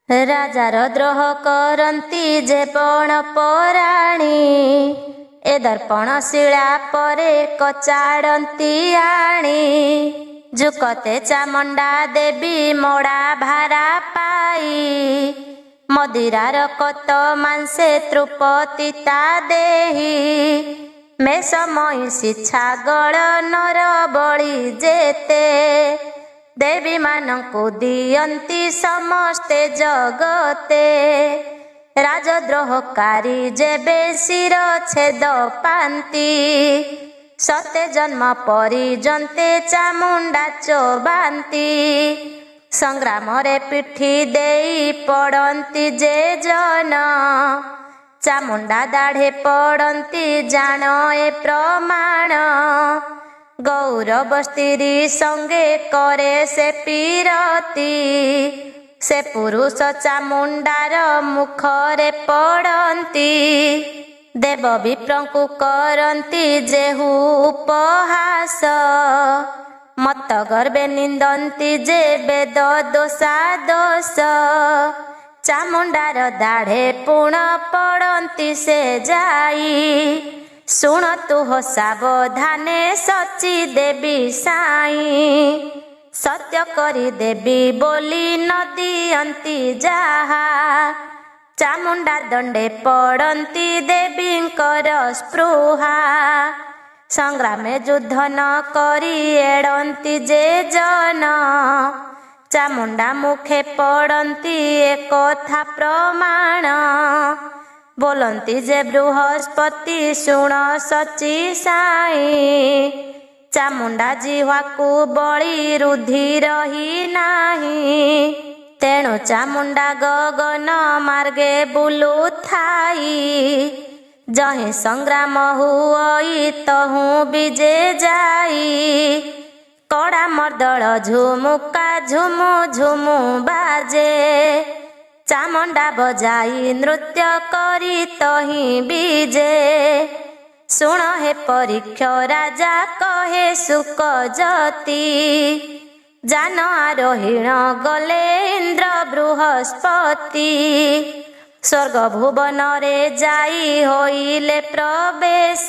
राजार द्रोह करती जे पण पराणी ए दर्पण शिला परे कचाड़ती आणी जुकते चामुंडा देवी मोड़ा भारा पाई मदिरार कत मांसे तृपतिता देही मे समय छागल नर बळी जेते देवी मानंकु दियंती समस्ते जगते राजद्रोहकारी जेबे शिर छेद पांती सते जन्म परिजंते चामुंडा चोबांती संग्राम रे पिठी देई पड़ंती जे जन चामुंडा दाढ़े पड़ंती जान ए प्रमाण गौरव स्त्री संगे करे से पीरती से पुरुष चामुंडार मुखरे पड़ंती देव विप्रंकु करंती जेहु उपहास मत गर्भे निंदंती जे वेद दोषा दोष चामुंडार दाढ़े पुण पड़ंती से जाई शुण तु हो सावधाने सची देवी साई सत्य करी देवी बोली न दियंती जाहा चामुंडा दंडे पड़ंती देवींकर स्पृहा संग्रामे युद्ध न करी एड़ंती जे जन चामुंडा मुखे पड़ंती एक कथा प्रमाण बोलंती जे बृहस्पति शुण सची साई चामुंडा जीवा को बड़ी रुधि रही नाही तेणु चामुंडा गगन मार्गे बुलु थाई जहीं संग्राम हुई तहु विजे जाई कड़ा मर्दल झुमुका झुमु झुमु बाजे चामुंडा बजाई नृत्य करी तही बीजे शुण हे परीक्ष राजा कहे सुक जति जान आरोहिण गले इंद्र बृहस्पति स्वर्ग भुवन रे जाई होइले प्रवेश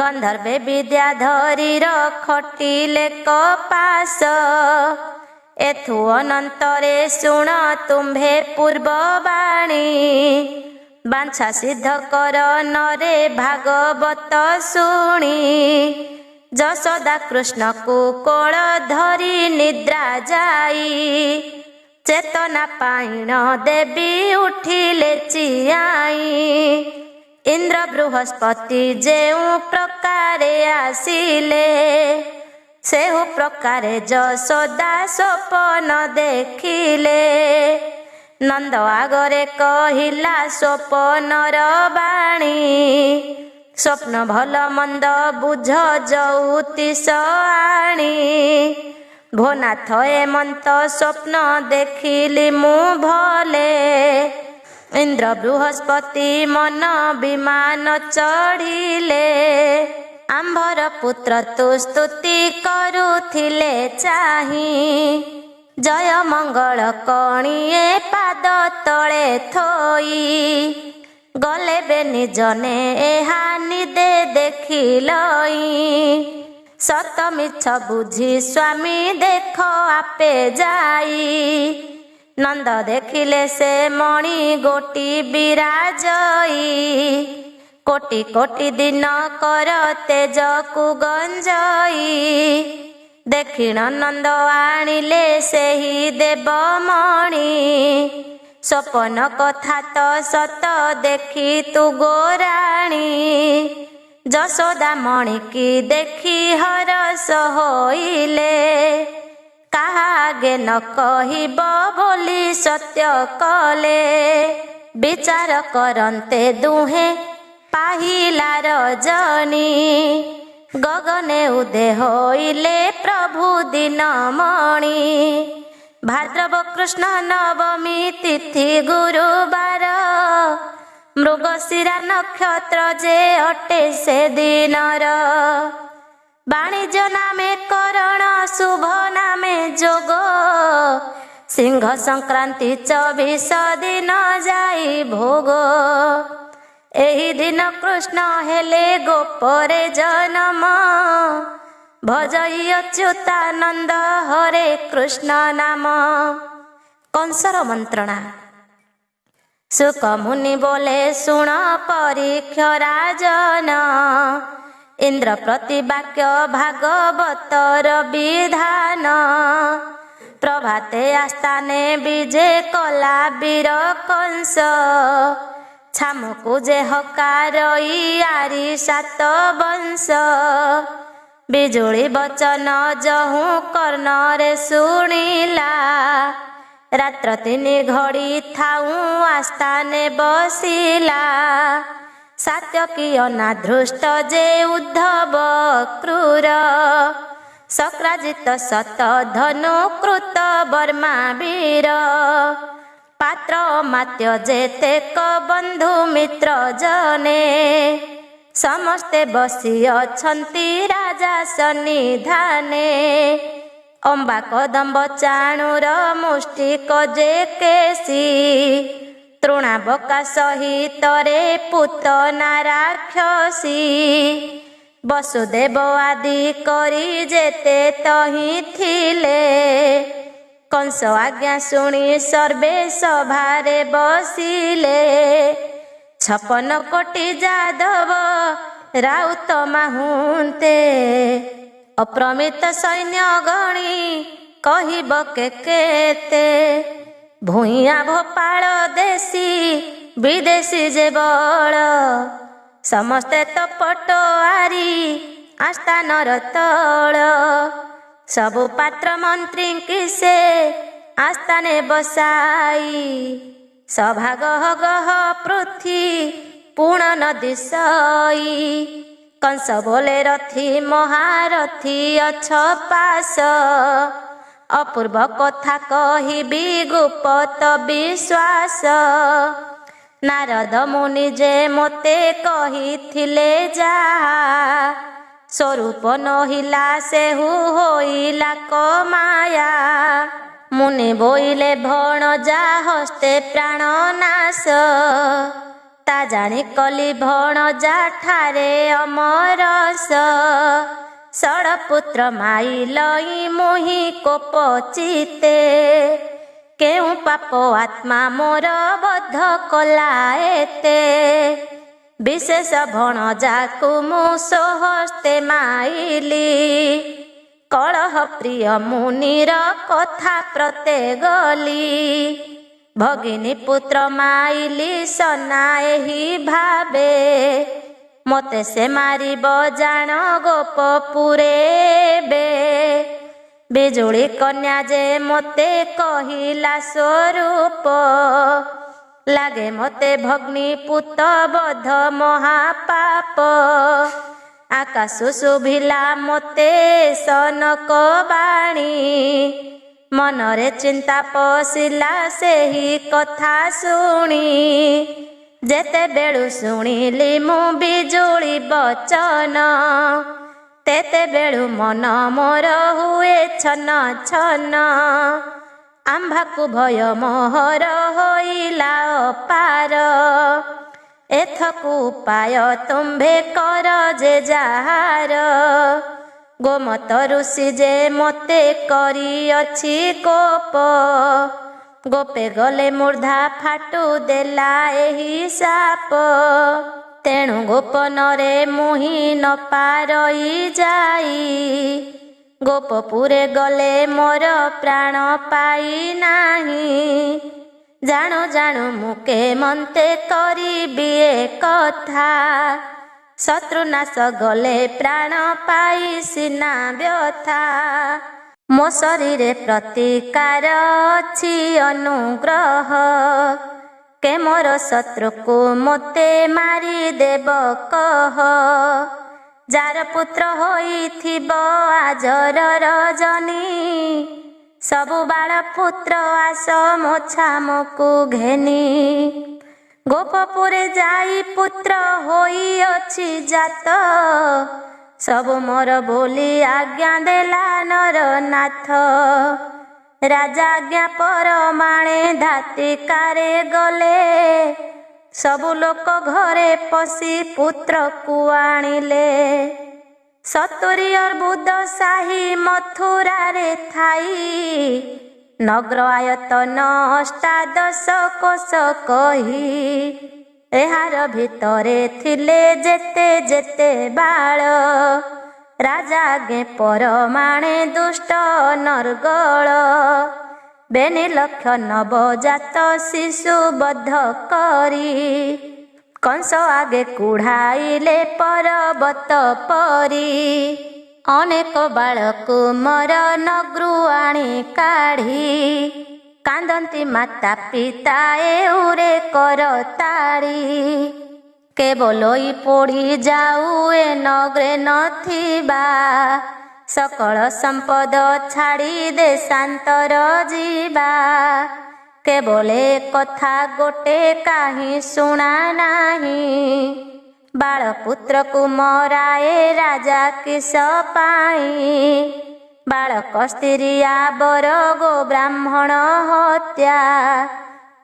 गंधर्वे विद्याधरी खटिले कपास एथु अनंतरे शुण तुम्भे पूर्ववाणी बांछा सिद्ध कर नरे भागवत शुणी जशोदा कृष्ण को कोल धरी निद्रा जाई चेतना पाइण देवी उठिले चियाई इंद्र बृहस्पति जेउ प्रकारे आसिले सेहु प्रकारे जशोदा स्वप्न देखिले नंद आगरे कहिला स्वप्नर बाणी स्वप्न भल मंद बुझ ज्योतिष आणी भोनाथ एमंत स्वप्न देखिली मु भले इंद्र बृहस्पति मन विमान चढ़िले आंबर पुत्र तु स्तुति करुथिले चाही जय मंगल कणिए पाद तले थोई गले बेनि जने एहा निदे देखिलई सत मिछ बुझी स्वामी देख आपे जाई नंद देखिले से मणि गोटी विराजई कोटि कोटि दिन कर तेज को गंजई देखिण नंद आनिले सेही देवमणि स्वप्न कथा तो सत देखी तु गोराणी जशोदा मणि की देखी हरस होइले काहा आगे न कहिब बोली सत्य कले विचार करन्ते दुहे पाहिला रजनी गगने उदे होइले प्रभु दिनमणि भाद्रव कृष्ण नवमी तिथि गुरुवार मृगशिरा नक्षत्र जे अटे से दिनर वाणिज्य नामे करण शुभ नामे जोग सिंह संक्रांति 24 दिन जाई भोग। एही दिन कृष्ण हेले गोपरे जन्म। भजई अच्युतानंद हरे कृष्ण नाम। कंसर मंत्रणा। सुक मुनि बोले शुण परीक्ष राजन। इंद्र प्रति वाक्य भागवतर विधान। प्रभाते आस्थाने विजे कला वीर कंस। छामुकु जे हकारई आरी 7 वंश। बिजुली बचन जहु कर्णरे शुणिला। रात्र 3 घड़ी थाऊ आस्थाने बसिला। सात्यकी अनाधृष्ट जे उद्धव क्रूर। सक्राजित सत धनु कृत वर्मा वीर। पात्र मात्य जेतेक बंधु मित्र जने। समस्ते बसी अछंती राजा सन्निधाने। अम्बा कदम्ब चाणूर मुष्टिक जे केसी। तृणाबका सहित रे पूतना राक्षसी। वसुदेव आदि करी जेते तही थिले। कंस आज्ञा शुणी सर्वे सभारे बसिले। 56 कोटी जादव राउत माहुंते। अप्रमित सैन्य गणी कहिब केते। भूइया भोपाल देशी विदेशी जे बल। समस्ते तो पटोआरी आस्थानर तल। सबु पात्र मंत्री किसे आस्थाने बसाई। सभा गह गह पृथ्वी पूर्ण नदी सई। कंस बोले रथी महारथी अछ पास। अपूर्व कथा कहिबी गुप्त विश्वास। नारद मुनि जे मोते कहिथिले जाहा। स्वरूप नहिला सेहु होइला कमाया। मुनि बोइले भणजा हस्ते प्राणनाश। ता जानी कली भणजा ठारे अमरस। षडपुत्र माइलई मोहि कोप चिते। केउ पाप आत्मा मोर बध कला एते। विशेष भणजाकु मु सोहस्ते माइली। कलह प्रिय मुनिर कथा प्रते गली। भगिनी पुत्र माइली सना एही भावे। मते से मारिब जान गोपपुरे बे। बिजुली कन्या जे मते कहिला स्वरूप। लागे मते भग्नी पुत बध महापाप। आकाश शुभिला मते सनक बाणी। मनरे चिंता पशिला सेही कथा शुणी। जेते बेळु शुणिली मु बिजुली बचन। तेते बेळु मन मोर हुए छन छन। आंभाकु भय मोहर होइला अपार। एथकु उपाय तुम्भे कर जे जाहार। गोमत ऋषि जे मते करी अछि कोप। गोपे गले मूर्धा फाटू देला एही साप। तेणु गोपनरे मुहि न पारई जाई। गोपपुरे गले मोर प्राण पाई नाही। जाणु जाणु मुके मन्ते करिबी ए कथा। शत्रुनाश गले प्राण पाई सिना व्यथा। मो शरीरे प्रतिकार अछि अनुग्रह। के मोर शत्रुकु मोते मारी देब कह। जार पुत्र होइथिब आजर रजनी। सबु बाळ पुत्र आस मो छामुकु घेनी। गोपपुरे जाई पुत्र होई अछि जात। सबु मोर बोली आज्ञा देला नर नाथ। ରାଜା ଆଜ୍ଞା ପରମାଣେ ଧାତିକାରେ ଗଲେ। ସବୁ ଲୋକ ଘରେ ପଶି ପୁତ୍ରକୁ ଆଣିଲେ। 70 ଅର୍ବୁଦ ସାହି ମଥୁରାରେ ଥାଇ। ନଗ୍ର ଆୟତନ ଅଷ୍ଟାଦଶ କୋଶ କହି। ଏହାର ଭିତରେ ଥିଲେ ଯେତେ ଯେତେ ବାଳ। ରାଜା ଆଜ୍ଞେ ପରମାଣେ ଦୁଷ୍ଟ ନର୍ଗଳ। ବେନି ଲକ୍ଷ ନବଜାତ ଶିଶୁ ବଧ କରି। କଂସ ଆଗେ କୁଢ଼ାଇଲେ ପର୍ବତ ପରି। ଅନେକ ବାଳକୁ ମର ନଗ୍ରୁ ଆଣି କାଢ଼ି। କାନ୍ଦନ୍ତି ମାତା ପିତା ଏଉରେ କରତାଳି। କେବଳଇ ପୋଡ଼ି ଯାଉ ଏ ନଗ୍ରେ ନଥିବା। ସକଳ ସମ୍ପଦ ଛାଡ଼ି ଦେଶାନ୍ତର ଯିବା। କେବଳ କଥା ଗୋଟେ କାହିଁ ଶୁଣା ନାହିଁ। ବାଳପୁତ୍ରକୁ ମରାଏ ରାଜା କିସ ପାଇଁ। ବାଳକ ସ୍ତ୍ରୀ ଆବର ଗୋ ବ୍ରାହ୍ମଣ ହତ୍ୟା।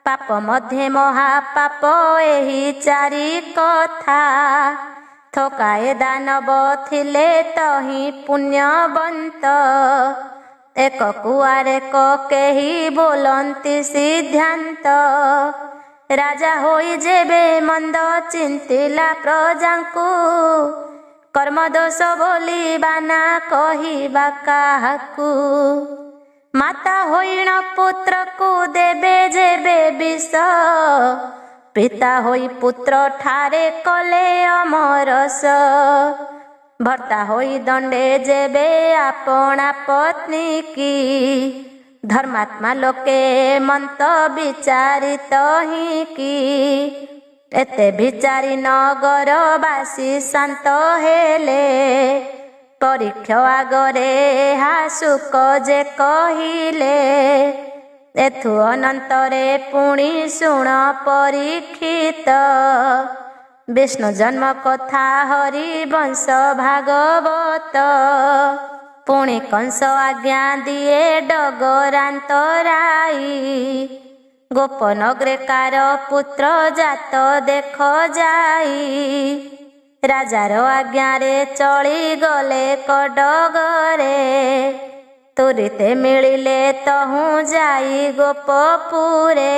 ପାପ ମଧ୍ୟେ ମହାପାପ ଏହି ଚାରି କଥା। ଥୋକାଏ ଦାନବ ଥିଲେ ତହିଁ ପୁଣ୍ୟବନ୍ତ। ଏକ କୁଆରେକ କେହି ବୋଲନ୍ତି ସିଦ୍ଧାନ୍ତ। ରାଜା ହୋଇ ଯେବେ ମନ୍ଦ ଚିନ୍ତିଲା ପ୍ରଜାଙ୍କୁ। କର୍ମଦୋଷ ବୋଲି ବାନା କହିବା କାହାକୁ। ମାତା ହୋଇଣ ପୁତ୍ରକୁ ଦେବେ ଯେବେ ବିଷ। ପିତା ହୋଇ ପୁତ୍ର ଠାରେ କଲେ ଅମରସ। ଭର୍ତ୍ତା ହୋଇ ଦଣ୍ଡେ ଯେବେ ଆପଣା ପତ୍ନୀ କି। ଧର୍ମାତ୍ମା ଲୋକେ ମନ୍ତ ବିଚାରିତ ହିଁ କି। ଏତେ ବିଚାରି ନଗରବାସୀ ଶାନ୍ତ ହେଲେ। ପରୀକ୍ଷ ଆଗରେ ଏହା ଶୁକ ଯେ କହିଲେ। ଏଥୁ ଅନନ୍ତରେ ପୁଣି ଶୁଣ ପରୀକ୍ଷିତ। ବିଷ୍ଣୁ ଜନ୍ମ କଥା ହରିବଂଶ ଭାଗବତ। ପୁଣି କଂସ ଆଜ୍ଞା ଦିଏ ଡଗରାନ୍ତରାଇ। ଗୋପନଗ୍ରେ କାର ପୁତ୍ର ଜାତ ଦେଖ ଯାଇ। ରାଜାର ଆଜ୍ଞାରେ ଚଳିଗଲେ କଡଗରେ। ତୁରିତେ ମିଳିଲେ ତହୁଁ ଯାଇ ଗୋପପୁରେ।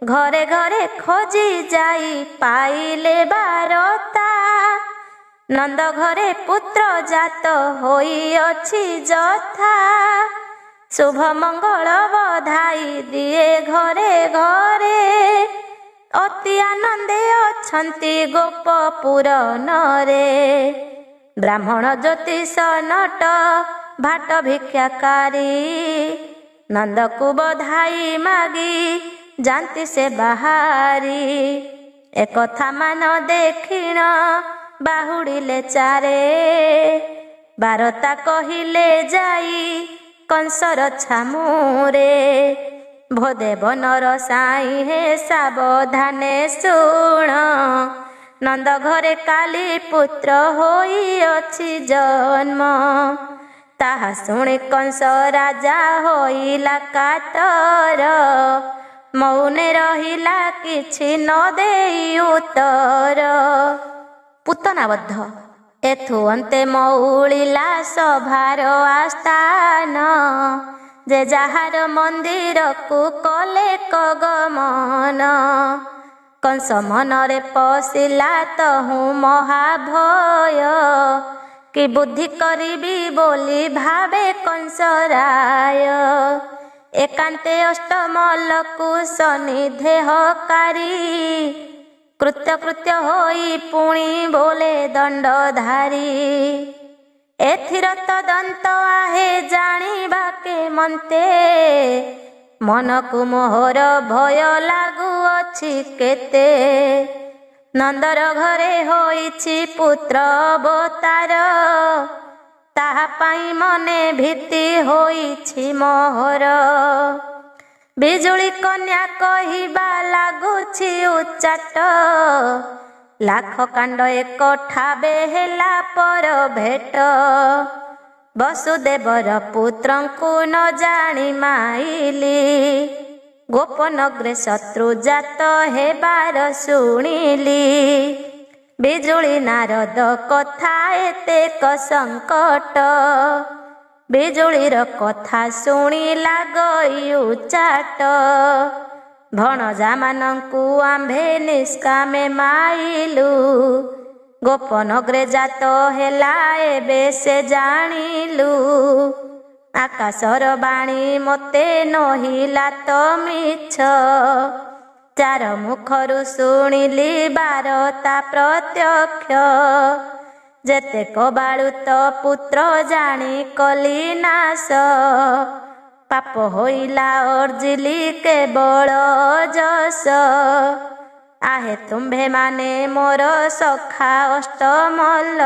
ଘରେ ଘରେ ଖୋଜି ଯାଇ ପାଇଲେ ବାରତା। ନନ୍ଦ ଘରେ ପୁତ୍ର ଜାତ ହୋଇଅଛି ଯଥା। ଶୁଭ ମଙ୍ଗଳ ବଧାଇ ଦିଏ ଘରେ ଘରେ। ଅତି ଆନନ୍ଦେ ଅଛନ୍ତି ଗୋପପୁର ନରେ। ବ୍ରାହ୍ମଣ ଜ୍ୟୋତିଷ ନଟ ଭାଟ ଭିକ୍ଷାକାରୀ। ନନ୍ଦକୁ ବଧାଇ ମାଗି ଯାନ୍ତି ସେ ବାହାରି। ଏକଥା ମାନ ଦେଖିଣ ବାହୁଡ଼ିଲେ ଚାରେ। ବାରତା କହିଲେ ଯାଇ କଂସର ଛାମୁରେ। ଭୋଦେବ ନର ସାଇ ହେ ସାବଧାନେ ଶୁଣ। ନନ୍ଦ ଘରେ କାଲି ପୁତ୍ର ହୋଇଅଛି ଜନ୍ମ। ତାହା ଶୁଣି କଂସ ରାଜା ହୋଇଲା କାତର। ମୌନେ ରହିଲା କିଛି ନ ଦେଇ ଉତ୍ତର। ପୂତନାବଦ୍ଧ ଏଥୁ ଅନ୍ତେ ମଉଳିଲା ସଭାର ଆସ୍ଥାନ। ଯେ ଯାହାର ମନ୍ଦିରକୁ କଲେ କଗମନ। କଂସ ମନରେ ପଶିଲା ତହୁଁ ମହାଭୟ। କି ବୁଦ୍ଧି କରିବି ବୋଲି ଭାବେ କଂସରାୟ। ଏକାନ୍ତେ ଅଷ୍ଟମଲ୍ଲକୁ ସନ୍ନିଧେୟକାରୀ। କୃତ୍ୟ କୃତ୍ୟ ହୋଇ ପୁଣି ବୋଲେ ଦଣ୍ଡଧାରୀ। ଏଥିର ତଦନ୍ତ ଆହେ ଜାଣିବାକେ ମନ୍ତେ। ମନକୁ ମୋହର ଭୟ ଲାଗୁଅଛି କେତେ। ନନ୍ଦର ଘରେ ହୋଇଛି ପୁତ୍ର ଅବତାର। ତାହା ପାଇଁ ମନେ ଭୀତି ହୋଇଛି ମୋହର। ବିଜୁଳି କନ୍ୟା କହିବା ଲାଗୁଛି ଉଚ୍ଚାଟ। ଲାଖ କାଣ୍ଡ ଏକ ଠାବେ ହେଲା ପର ଭେଟ। ବସୁଦେବର ପୁତ୍ରଙ୍କୁ ନ ଜାଣି ମାଇଲି, ଗୋପନଗ୍ରେ ଶତ୍ରୁ ଜାତ ହେବାର ଶୁଣିଲି। ବିଜୁଳି ନାରଦ କଥା ଏତେକ ସଙ୍କଟ, ବିଜୁଳିର କଥା ଶୁଣିଲା ଗଇ ଉଚାଟ। ଭଣଜାମାନଙ୍କୁ ଆମ୍ଭେ ନିଷ୍କାମେ ମାଇଲୁ, ଗୋପନଗ୍ରେ ଜାତ ହେଲା ଏବେ ସେ ଜାଣିଲୁ। ଆକାଶର ବାଣୀ ମୋତେ ନହିଲା ତ ମିଛ, ଚାର ମୁଖରୁ ଶୁଣିଲି ବାରତା ପ୍ରତ୍ୟକ୍ଷ। ଯେତେକ ବାଳୁତ ପୁତ୍ର ଜାଣି କଲି ନାଶ, ପାପ ହୋଇଲା ଅର୍ଜିଲି କେବଳ ଯଶ। ଆହେ ତୁମ୍ଭେ ମାନେ ମୋର ସଖା ଅଷ୍ଟମଲ୍ଲ,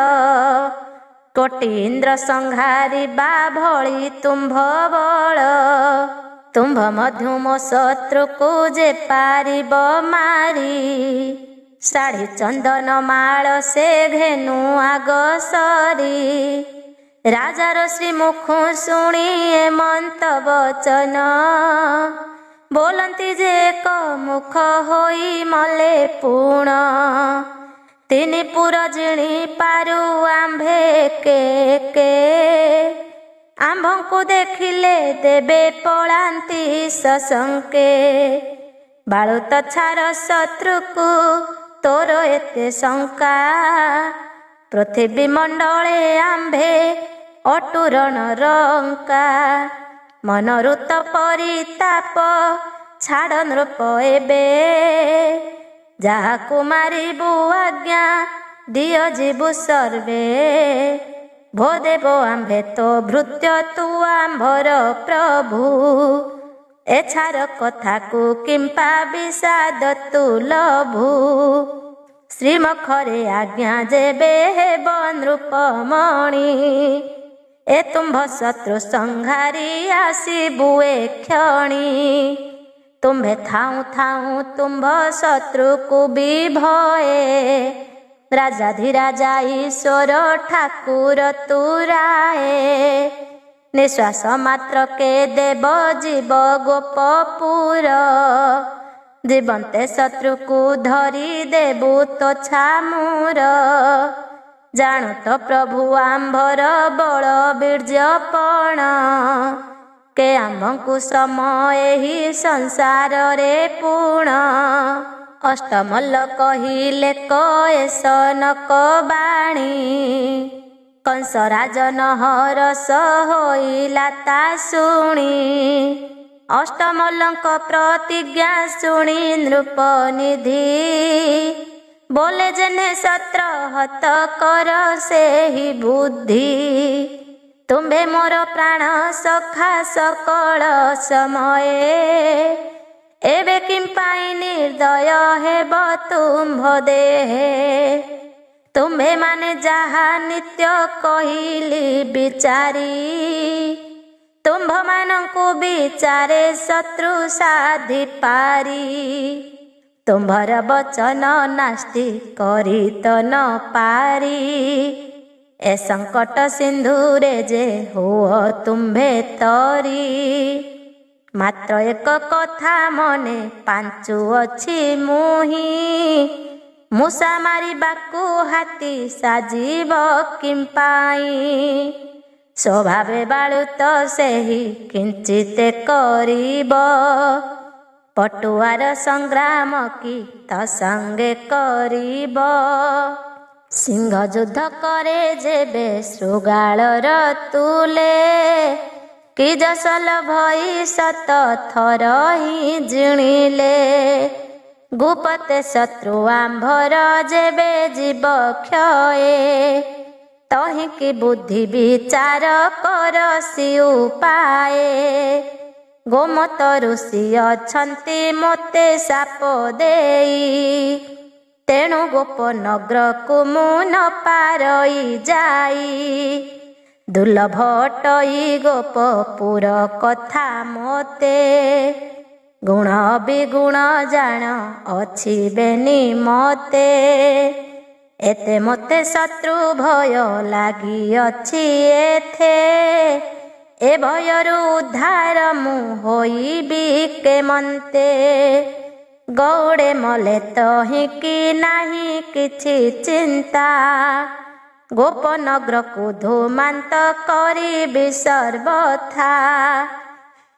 କୋଟି ଇନ୍ଦ୍ର ସଂହାରିବା ଭଳି ତୁମ୍ଭ ବଳ। ତୁମ୍ଭ ମଧ୍ୟ ମୋ ଶତ୍ରୁକୁ ଯେ ପାରିବ ମାରି, ଶାଢ଼ୀ ଚନ୍ଦନ ମାଳ ସେ ଘେନୁ ଆଗ ସରି। ରାଜାର ଶ୍ରୀମୁଖୁ ଶୁଣି ଏମନ୍ତ ବଚନ, ବୋଲନ୍ତି ଯେ ଏକ ମୁଖ ହୋଇ ମଲେ ପୁଣ। ତିନି ପୁର ଜିଣି ପାରୁ ଆମ୍ଭେ କେ କେ, ଆମ୍ଭଙ୍କୁ ଦେଖିଲେ ଦେବେ ପଳାନ୍ତି ସଶଙ୍କେ। ବାଳୁତ ଛାର ଶତ୍ରୁକୁ ତୋର ଏତେ ଶଙ୍କା, ପୃଥିବୀ ମଣ୍ଡଳେ ଆମ୍ଭେ ଅଟୁରଣ ରଙ୍କା। ମନରୁତ ପରିତାପ ଛାଡ଼ ନୃପ ଏବେ, ଯାହାକୁ ମାରିବୁ ଆଜ୍ଞା ଦିଅ ଯିବୁ ସର୍ବେ। ଭୋ ଦେବ ଆମ୍ଭେ ତ ଭୃତ୍ୟ ତୁ ଆମ୍ଭର ପ୍ରଭୁ, ଏଛାର କଥାକୁ କିମ୍ପା ବିଷାଦ ତୁ ଲଭୁ। ଶ୍ରୀମୁଖରେ ଆଜ୍ଞା ଯେବେ ହେବ ନୃପମଣି, ଏ ତୁମ୍ଭ ଶତ୍ରୁ ସଂହାରି ଆସିବୁ ଏ କ୍ଷଣି। ତୁମ୍ଭେ ଥାଉଁ ଥାଉଁ ତୁମ୍ଭ ଶତ୍ରୁକୁ ବି ଭଏ, ରାଜାଧିରାଜା ଈଶ୍ୱର ଠାକୁର ତୁ ରାଏ। ନିଶ୍ୱାସ ମାତ୍ରକେ ଦେବ ଯିବ ଗୋପପୁର, ଜୀବନ୍ତେ ଶତ୍ରୁକୁ ଧରି ଦେବୁ ତୋ ଛାମୁର। ଜାଣୁ ତ ପ୍ରଭୁ ଆମ୍ଭର ବଳ ବୀର୍ଯ୍ୟପଣ, କେ ଆମ୍ଭଙ୍କୁ ସମ ଏହି ସଂସାରରେ ପୁଣ। ଅଷ୍ଟମଲ୍ଲ କହିଲେ କଏସ ନକ ବାଣୀ, କଂସ ରାଜନ ହରସ ହୋଇଲା ତା ଶୁଣି। ଅଷ୍ଟମଲ୍ଲଙ୍କ ପ୍ରତିଜ୍ଞା ଶୁଣି ନୃପନିଧି, ବୋଲେ ଯେନେ ସତ୍ର ହତ କର ସେହି ବୁଦ୍ଧି। ତୁମ୍ଭେ ମୋର ପ୍ରାଣ ସଖା ସକଳ ସମୟେ, ଏବେ କିମ୍ପାଇଁ ନିର୍ଦ୍ଦୟ ହେବ ତୁମ୍ଭ ଦେହେ। ତୁମ୍ଭେ ମାନେ ଯାହା ନିତ୍ୟ କହିଲି ବିଚାରି, ତୁମ୍ଭ ମାନଙ୍କୁ ବିଚାରେ ଶତ୍ରୁ ସାଧି ପାରି। ତୁମ୍ଭର ବଚନ ନାସ୍ତି କରି ତ ନ ପାରି, ଏ ସଙ୍କଟ ସିନ୍ଧୁରେ ଯେ ହୁଅ ତୁମ୍ଭେ ତରି। ମାତ୍ର ଏକ କଥା ମନେ ପାଞ୍ଚୁଅଛି ମୁହିଁ, ମୂଷା ମାରିବାକୁ ହାତୀ ସାଜିବ କିମ୍ପାଇଁ। ସ୍ୱଭାବେ ବାଳୁତ ସେହି କିଞ୍ଚିତ କରିବ, ପଟୁଆର ସଂଗ୍ରାମ କି ତ ସଙ୍ଗେ କରିବ। ସିଂହ ଯୁଦ୍ଧ କରେ ଯେବେ ଶୃଗାଳର ତୁଲେ, କି ଯଶଲ ଭଇ ଶତ ଥର ହିଁ ଜିଣିଲେ। ଗୁପତେ ଶତ୍ରୁ ଆମ୍ଭର ଯେବେ ଯିବ କ୍ଷୟେ, ତହିଁକି ବୁଦ୍ଧି ବିଚାର କର ସିଉ ପାଏ। ଗୋମତ ଋଷି ଅଛନ୍ତି ମୋତେ ସାପ ଦେଇ, ତେଣୁ ଗୋପନଗ୍ରକୁ ମୁଁ ନ ପାରଇ ଯାଇ। ଦୁର୍ଲଭ ଅଟଇ ଗୋପପୁର କଥା ମୋତେ, ଗୁଣ ବିଗୁଣ ଜାଣ ଅଛି ବେନି ମତେ। ଏତେ ମୋତେ ଶତ୍ରୁ ଭୟ ଲାଗିଅଛି ଏଥେ, ଏ ଭୟରୁ ଉଦ୍ଧାର ମୁଁ ହୋଇବି କେମନ୍ତେ। ଗୌଡ଼େ ମଲେ ତହିଁକି ନାହିଁ କିଛି ଚିନ୍ତା, ଗୋପନଗ୍ରକୁ ଧୂମାନ୍ତ କରିବି ସର୍ବଥା।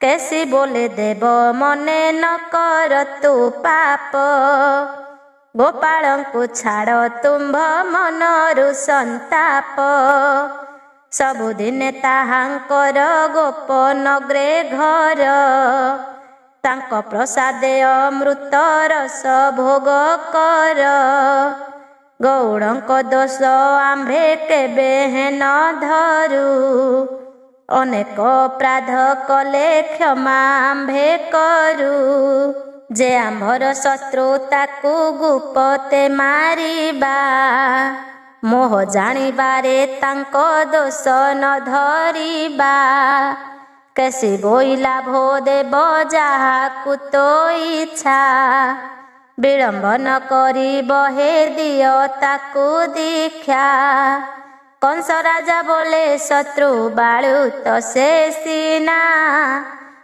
କେସି ବୋଲେ ଦେବ ମନେ ନ କର ତୁ ପାପ, ଗୋପାଳଙ୍କୁ ଛାଡ଼ ତୁମ୍ଭ ମନରୁ ସନ୍ତାପ। ସବୁଦିନେ ତାହାଙ୍କର ଗୋପନଗ୍ରେ ଘର, ତାଙ୍କ ପ୍ରସାଦେ ଅମୃତ ରସ ଭୋଗ କର। ଗୌଡ଼ଙ୍କ ଦୋଷ ଆମ୍ଭେ କେବେ ହେନ ଧରୁ, ଅନେକ ଅପରାଧ କଲେ କ୍ଷମା ଆମ୍ଭେ କରୁ। ଯେ ଆମ୍ଭର ଶତ୍ରୁ ତାକୁ ଗୁପତେ ମାରିବା, ମୋହ ଜାଣିବାରେ ତାଙ୍କ ଦୋଷ ନ ଧରିବା। କେସି ବୋଇଲା ଭୋ ଦେବ ଯାହାକୁ ତୋ ଇଚ୍ଛା, ବିଳମ୍ବ ନ କରି ବହେ ଦିଅ ତାକୁ ଦୀକ୍ଷା। କଂସ ରାଜା ବୋଲେ ଶତ୍ରୁ ବାଳୁତ ସେ ସିନା,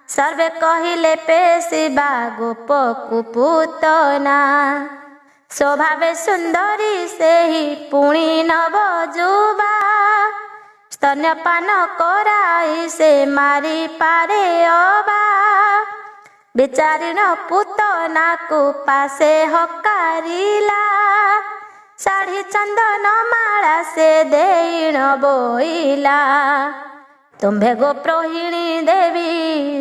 ସର୍ବେ କହିଲେ ପେଶିବା ଗୋପକୁ ପୂତନା। ସ୍ୱଭାବେ ସୁନ୍ଦରୀ ସେହି ପୁଣି ନବ ଯୁବା, ସ୍ତନ୍ୟପାନ କରାଇ ସେ ମାରି ପାରେ ଅବା। ବିଚାରିଣ ପୂତନାକୁ ପାଶେ ହକାରିଲା, ଶାଢ଼ୀ ଚନ୍ଦନ ମାଳା ସେ ଦେଇଣ ବୋଇଲା। ତୁମ୍ଭେ ଗୋପ୍ରୋହିଣୀ ଦେବୀ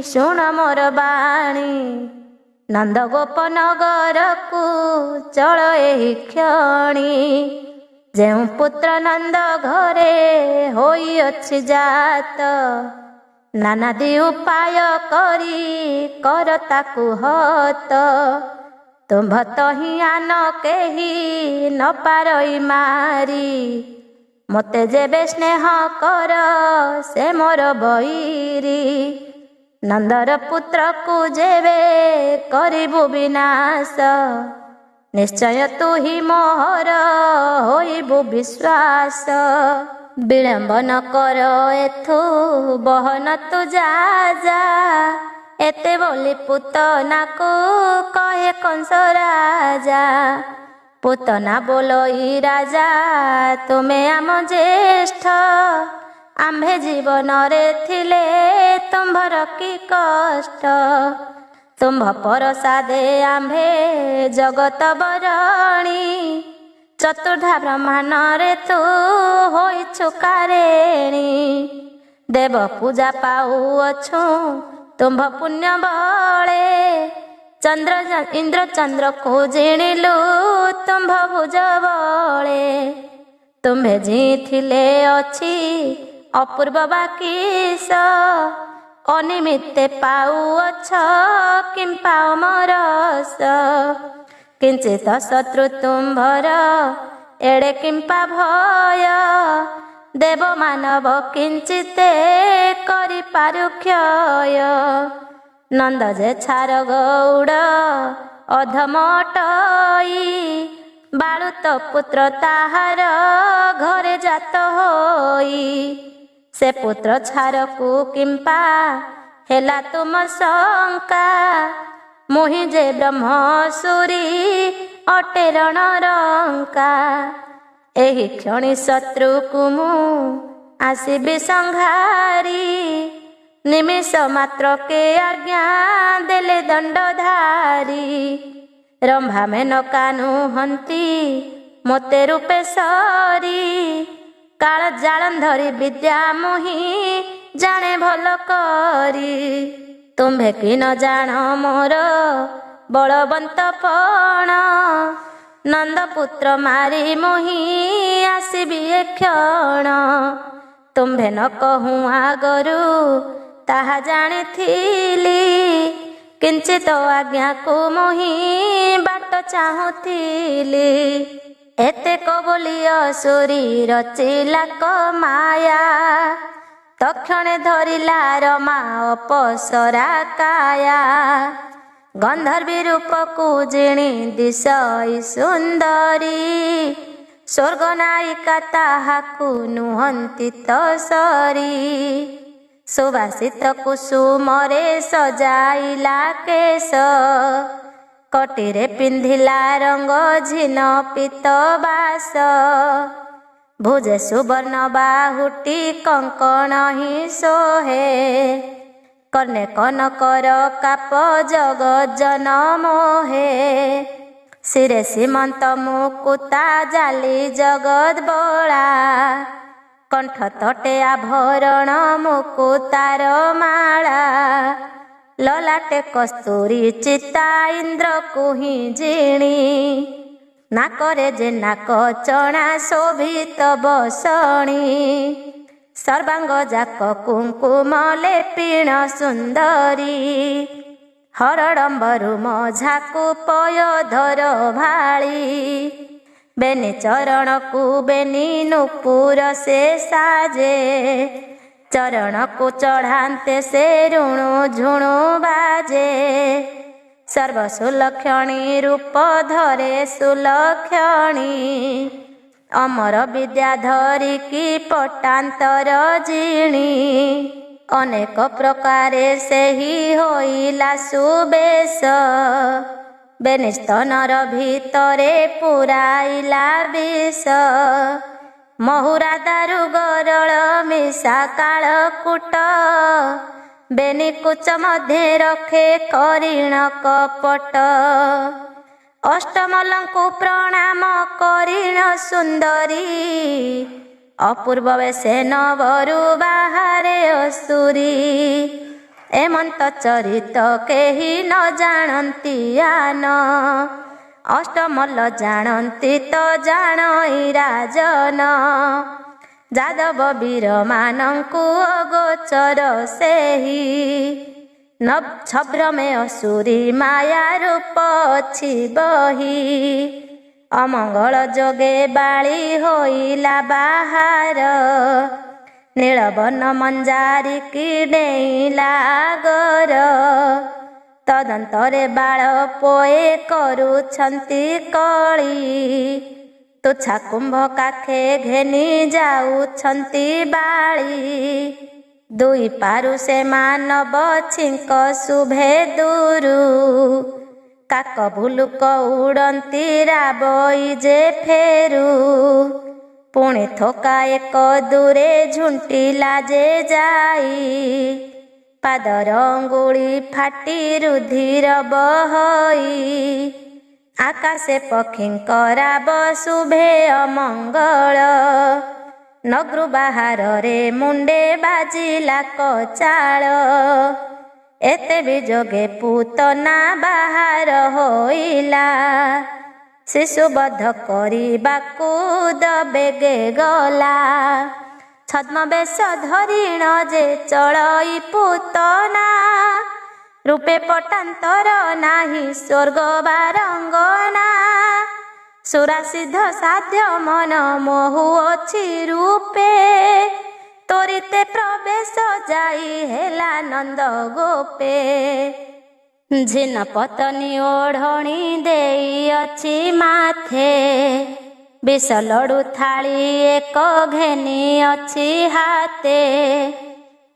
ଶୁଣ ମୋର ବାଣୀ, ନନ୍ଦ ଗୋପ ନଗରକୁ ଚଳ ଏହି କ୍ଷଣି। ଯେଉଁ ପୁତ୍ର ନନ୍ଦ ଘରେ ହୋଇଅଛି ଜାତ, ନାନାଦି ଉପାୟ କରି କର ତାକୁ ହତ। ତୁମ୍ଭ ତହିଁ ଆନ କେହି ନ ପାରଇ ମାରି, ମୋତେ ଯେବେ ସ୍ନେହ କର ସେ ମୋର ବୈରୀ। ନନ୍ଦର ପୁତ୍ରକୁ ଯେବେ କରିବୁ ବିନାଶ, ନିଶ୍ଚୟ ତୁ ହି ମୋହର ହୋଇବୁ ବିଶ୍ୱାସ। ବିଳମ୍ବ ନ କର ଏଥୁ ବହନ ତୁ ଯା ଯା, ଏତେ ବୋଲି ପୂତନାକୁ କହେ କଂସ ରାଜା। ପୂତନା ବୋଲଇ ରାଜା ତୁମେ ଆମ ଜ୍ୟେଷ୍ଠ, ଆମ୍ଭେ ଜୀବନରେ ଥିଲେ ତୁମ୍ଭର କି କଷ୍ଟ। ତୁମ୍ଭ ପରସାଦେ ଆମ୍ଭେ ଜଗତ ବରଣୀ, ଚତୁର୍ଦ୍ଧା ବ୍ରହ୍ମାଣ୍ଡରେ ତୁ ହୋଇଛୁ କାରେଣୀ। ଦେବ ପୂଜା ପାଉଅଛୁ ତୁମ୍ଭ ପୁଣ୍ୟ ବଳେ, ଇନ୍ଦ୍ର ଚନ୍ଦ୍ରକୁ ଜିଣିଲୁ ତୁମ୍ଭ ଭୁଜ ବଳେ। ତୁମ୍ଭେ ଜିଥିଲେ ଅଛି ଅପୂର୍ବ ବାକିସ, ଅନିମିତ୍ତେ ପାଉଅଛ କିମ୍ପା ଅମରସ। କିଞ୍ଚିତ ଶତ୍ରୁ ତୁମ୍ଭର ଏଡ଼େ କିମ୍ପା ଭୟ, ଦେବ ମାନବ କିଞ୍ଚିତେ କରିପାରୁ କ୍ଷୟ। ନନ୍ଦ ଯେ ଛାର ଗୌଡ଼ ଅଧମଟଇ, ବାଳୁତ ପୁତ୍ର ତାହାର ଘରେ ଜାତ ହୋଇ। ସେ ପୁତ୍ର ଛାରକୁ କିମ୍ପା ହେଲା ତୁମ ଶଙ୍କା, ମୁହିଁ ଯେ ବ୍ରହ୍ମସୁରୀ ଅଟେ ରଣରଙ୍କା। ଏହି କ୍ଷଣି ଶତ୍ରୁକୁ ମୁଁ ଆସିବି ସଂହାରି, ନିମିଷ ମାତ୍ରକେ ଆଜ୍ଞା ଦେଲେ ଦଣ୍ଡଧାରୀ। ରମ୍ଭା ମେନକା ନୁହନ୍ତି ମୋତେ ରୂପେଶରୀ, କାଳ ଜାଳନ୍ଧରି ବିଦ୍ୟା ମୁହିଁ ଜାଣେ ଭଲ କରି। ତୁମ୍ଭେ କି ନ ଜାଣ ମୋର ବଳବନ୍ତପଣ, ନନ୍ଦପୁତ୍ର ମାରି ମୁହିଁ ଆସିବି ଏ କ୍ଷଣ। ତୁମ୍ଭେ ନ କହୁଁ ଆଗରୁ ତାହା ଜାଣିଥିଲି, କିଞ୍ଚିତ ଆଜ୍ଞାକୁ ମୁହିଁ ବାଟ ଚାହୁଁଥିଲି। ଏତେକ ବୋଲି ଅସୁରୀ ରଚିଲା ମାୟା, ତକ୍ଷଣେ ଧରିଲା ରମା ଅପସରା କାୟା। ଗନ୍ଧର୍ବୀ ରୂପକୁ ଜିଣି ଦିଶଇ ସୁନ୍ଦରୀ, ସ୍ୱର୍ଗ ନାୟିକା ତାହାକୁ ନୁହନ୍ତି ତ ସରି। ସୁବାସିତ କୁସୁମରେ ସଜାଇଲା କେଶ, କଟିରେ ପିନ୍ଧିଲା ରଙ୍ଗ ଝିନ ପିତ ବାସ। ଭୁଜେ ସୁବର୍ଣ୍ଣ ବାହୁଟି କଙ୍କଣ ହିଁ ଶୋହେ, କର୍ଣ୍ଣେ କନକର କାପ ଜଗଜ୍ଜନ ମୋହେ। ଶିରେ ସୀମନ୍ତ ମୁକୁତା ଜାଲି ଜଗତ୍ ବଳା, କଣ୍ଠ ତଟେ ଆଭରଣ ମୁକୁତାର ମାଳା। ଲଲାଟେ କସ୍ତୁରୀ ଚିତା ଇନ୍ଦ୍ରକୁ ହିଁ ଜିଣି, ନାକରେ ଯେ ନାକ ଚଣା ଶୋଭିତ ବସଣି। ସର୍ବାଙ୍ଗ ଯାକ କୁଙ୍କୁମ ଲେପିଣ ସୁନ୍ଦରୀ, ହରଡମ୍ବରୁ ମଝାକୁ ପୟୋଧର ଭାଳି। ବେନି ଚରଣକୁ ବେନି ନୂପୁର ସେ ସାଜେ, ଚରଣକୁ ଚଢ଼ାନ୍ତେ ସେ ରୁଣୁ ଝୁଣୁ ବାଜେ। ସର୍ବ ସୁଲକ୍ଷଣୀ ରୂପ ଧରେ ସୁଲକ୍ଷଣୀ, ଅମର ବିଦ୍ୟା ଧରିକି ପଟାନ୍ତର ଜିଣି। ଅନେକ ପ୍ରକାରେ ସେହି ହୋଇଲା ସୁବେଶ, ବେନି ସ୍ତନର ଭିତରେ ପୁରାଇଲା ବିଷ। ମହୁରା ଦାରୁ ଗରଳ ମିଶା କାଳକୂଟ, ବେନି କୁଚ ମଧ୍ୟରେ ରଖେ କରିଣ କପଟ। ଅଷ୍ଟମଲ୍ଲଙ୍କୁ ପ୍ରଣାମ କରିଣ ସୁନ୍ଦରୀ, ଅପୂର୍ବ ବେଶେ ନଭରୁ ବାହାରେ ଅସୁରୀ। ଏମନ୍ତ ଚରିତ କେହି ନ ଜାଣନ୍ତି ଆନ, ଅଷ୍ଟମଲ୍ଲ ଜାଣନ୍ତି ତ ଜାଣଇ ରାଜନ। ଯାଦବ ବୀରମାନଙ୍କୁ ଅଗୋଚର ସେହି, ଛଦ୍ମେ ଅସୁରୀ ମାୟା ରୂପ ଅଛି ବହି। ଅମଙ୍ଗଳ ଯୋଗେ ବାଳି ହୋଇଲା ବାହାର, ନୀଳବର୍ଣ୍ଣ ମଞ୍ଜାରିକି ଡେଇଁଲା ଆଗର। ତଦନ୍ତରେ ବାଳ ପୋଏ କରୁଛନ୍ତି କଳି, ତୁଚ୍ଛା କୁମ୍ଭ କାଖେ ଘେନି ଯାଉଛନ୍ତି ବାଳି। ଦୁଇ ପାରୁ ସେ ମାନବ ଛିଙ୍କ ଶୁଭେ ଦୂରୁ, କାକ ଭୁଲୁକ ଉଡ଼ନ୍ତି ରାବଇ ଯେ ଫେରୁ। ପୁଣି ଥୋକା ଏକ ଦୂରେ ଝୁଣ୍ଟିଲା ଯେ ଯାଇ, ପାଦର ଅଙ୍ଗୁଳି ଫାଟି ରୁଧିର ବହଇ। ଆକାଶେ ପକ୍ଷୀଙ୍କ ରାବ ଶୁଭେ ଅମଙ୍ଗଳ, ନଗୃ ବାହାରରେ ମୁଣ୍ଡେ ବାଜିଲା କଚାଳ। ଏତେ ବି ଯୋଗେ ପୂତନା ବାହାର ହୋଇଲା, ଶିଶୁବଧ କରିବାକୁ ଦବେଗେ ଗଲା। ଛଦ୍ମବେଶ ଧରିଣ ଯେ ଚଳଇ ପୂତନା, ରୂପେ ପଟାନ୍ତର ନାହିଁ ସ୍ୱର୍ଗ ବାରଙ୍ଗନା। ସୁରାସିଦ୍ଧ ସାଧ୍ୟ ମନ ମୋହୁ ଅଛି ରୂପେ, ତୋରିତେ ପ୍ରବେଶ ଯାଇ ହେଲା ନନ୍ଦ ଗୋପେ। ଝିନ ପତନି ଓଢ଼ଣି ଦେଇଅଛି ମାଥେ, ବିଷ ଲଡୁ ଥାଳି ଏକ ଘେନି ଅଛି ହାତେ।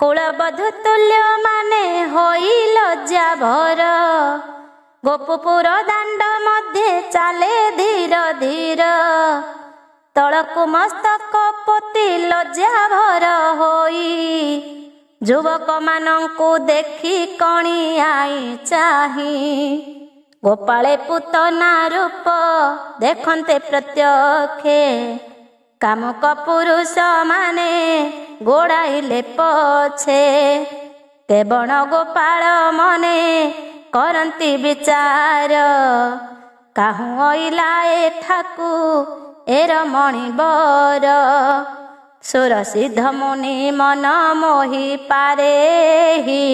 କୁଳବଧୂ ତୁଲ୍ୟ ମାନେ ହୋଇ ଲଜ୍ଜା ଭର, ଗୋପପୁର ଦାଣ୍ଡ ମଧ୍ୟେ ଚାଲେ ଧୀର ଧୀର। ତଳକୁ ମସ୍ତକ ପୋତି ଲଜ୍ଜା ଭର ହୋଇ, ଯୁବକମାନଙ୍କୁ ଦେଖି କଣିଆଇ ଚାହିଁ। ଗୋପାଳେ ପୂତନା ରୂପ ଦେଖନ୍ତେ ପ୍ରତ୍ୟକ୍ଷେ, କାମୁକ ପୁରୁଷ ମାନେ ଗୋଡ଼ାଇଲେ ପଛେ। କେବଳ ଗୋପାଳ ମନେ କରନ୍ତି ବିଚାର, କାହୁଁ ଅଇଲା ଏଠାକୁ ଏ ରମଣୀ ବର। ସୁରସିଦ୍ଧ ମୁନି ମନ ମୋହି ପାରେହି,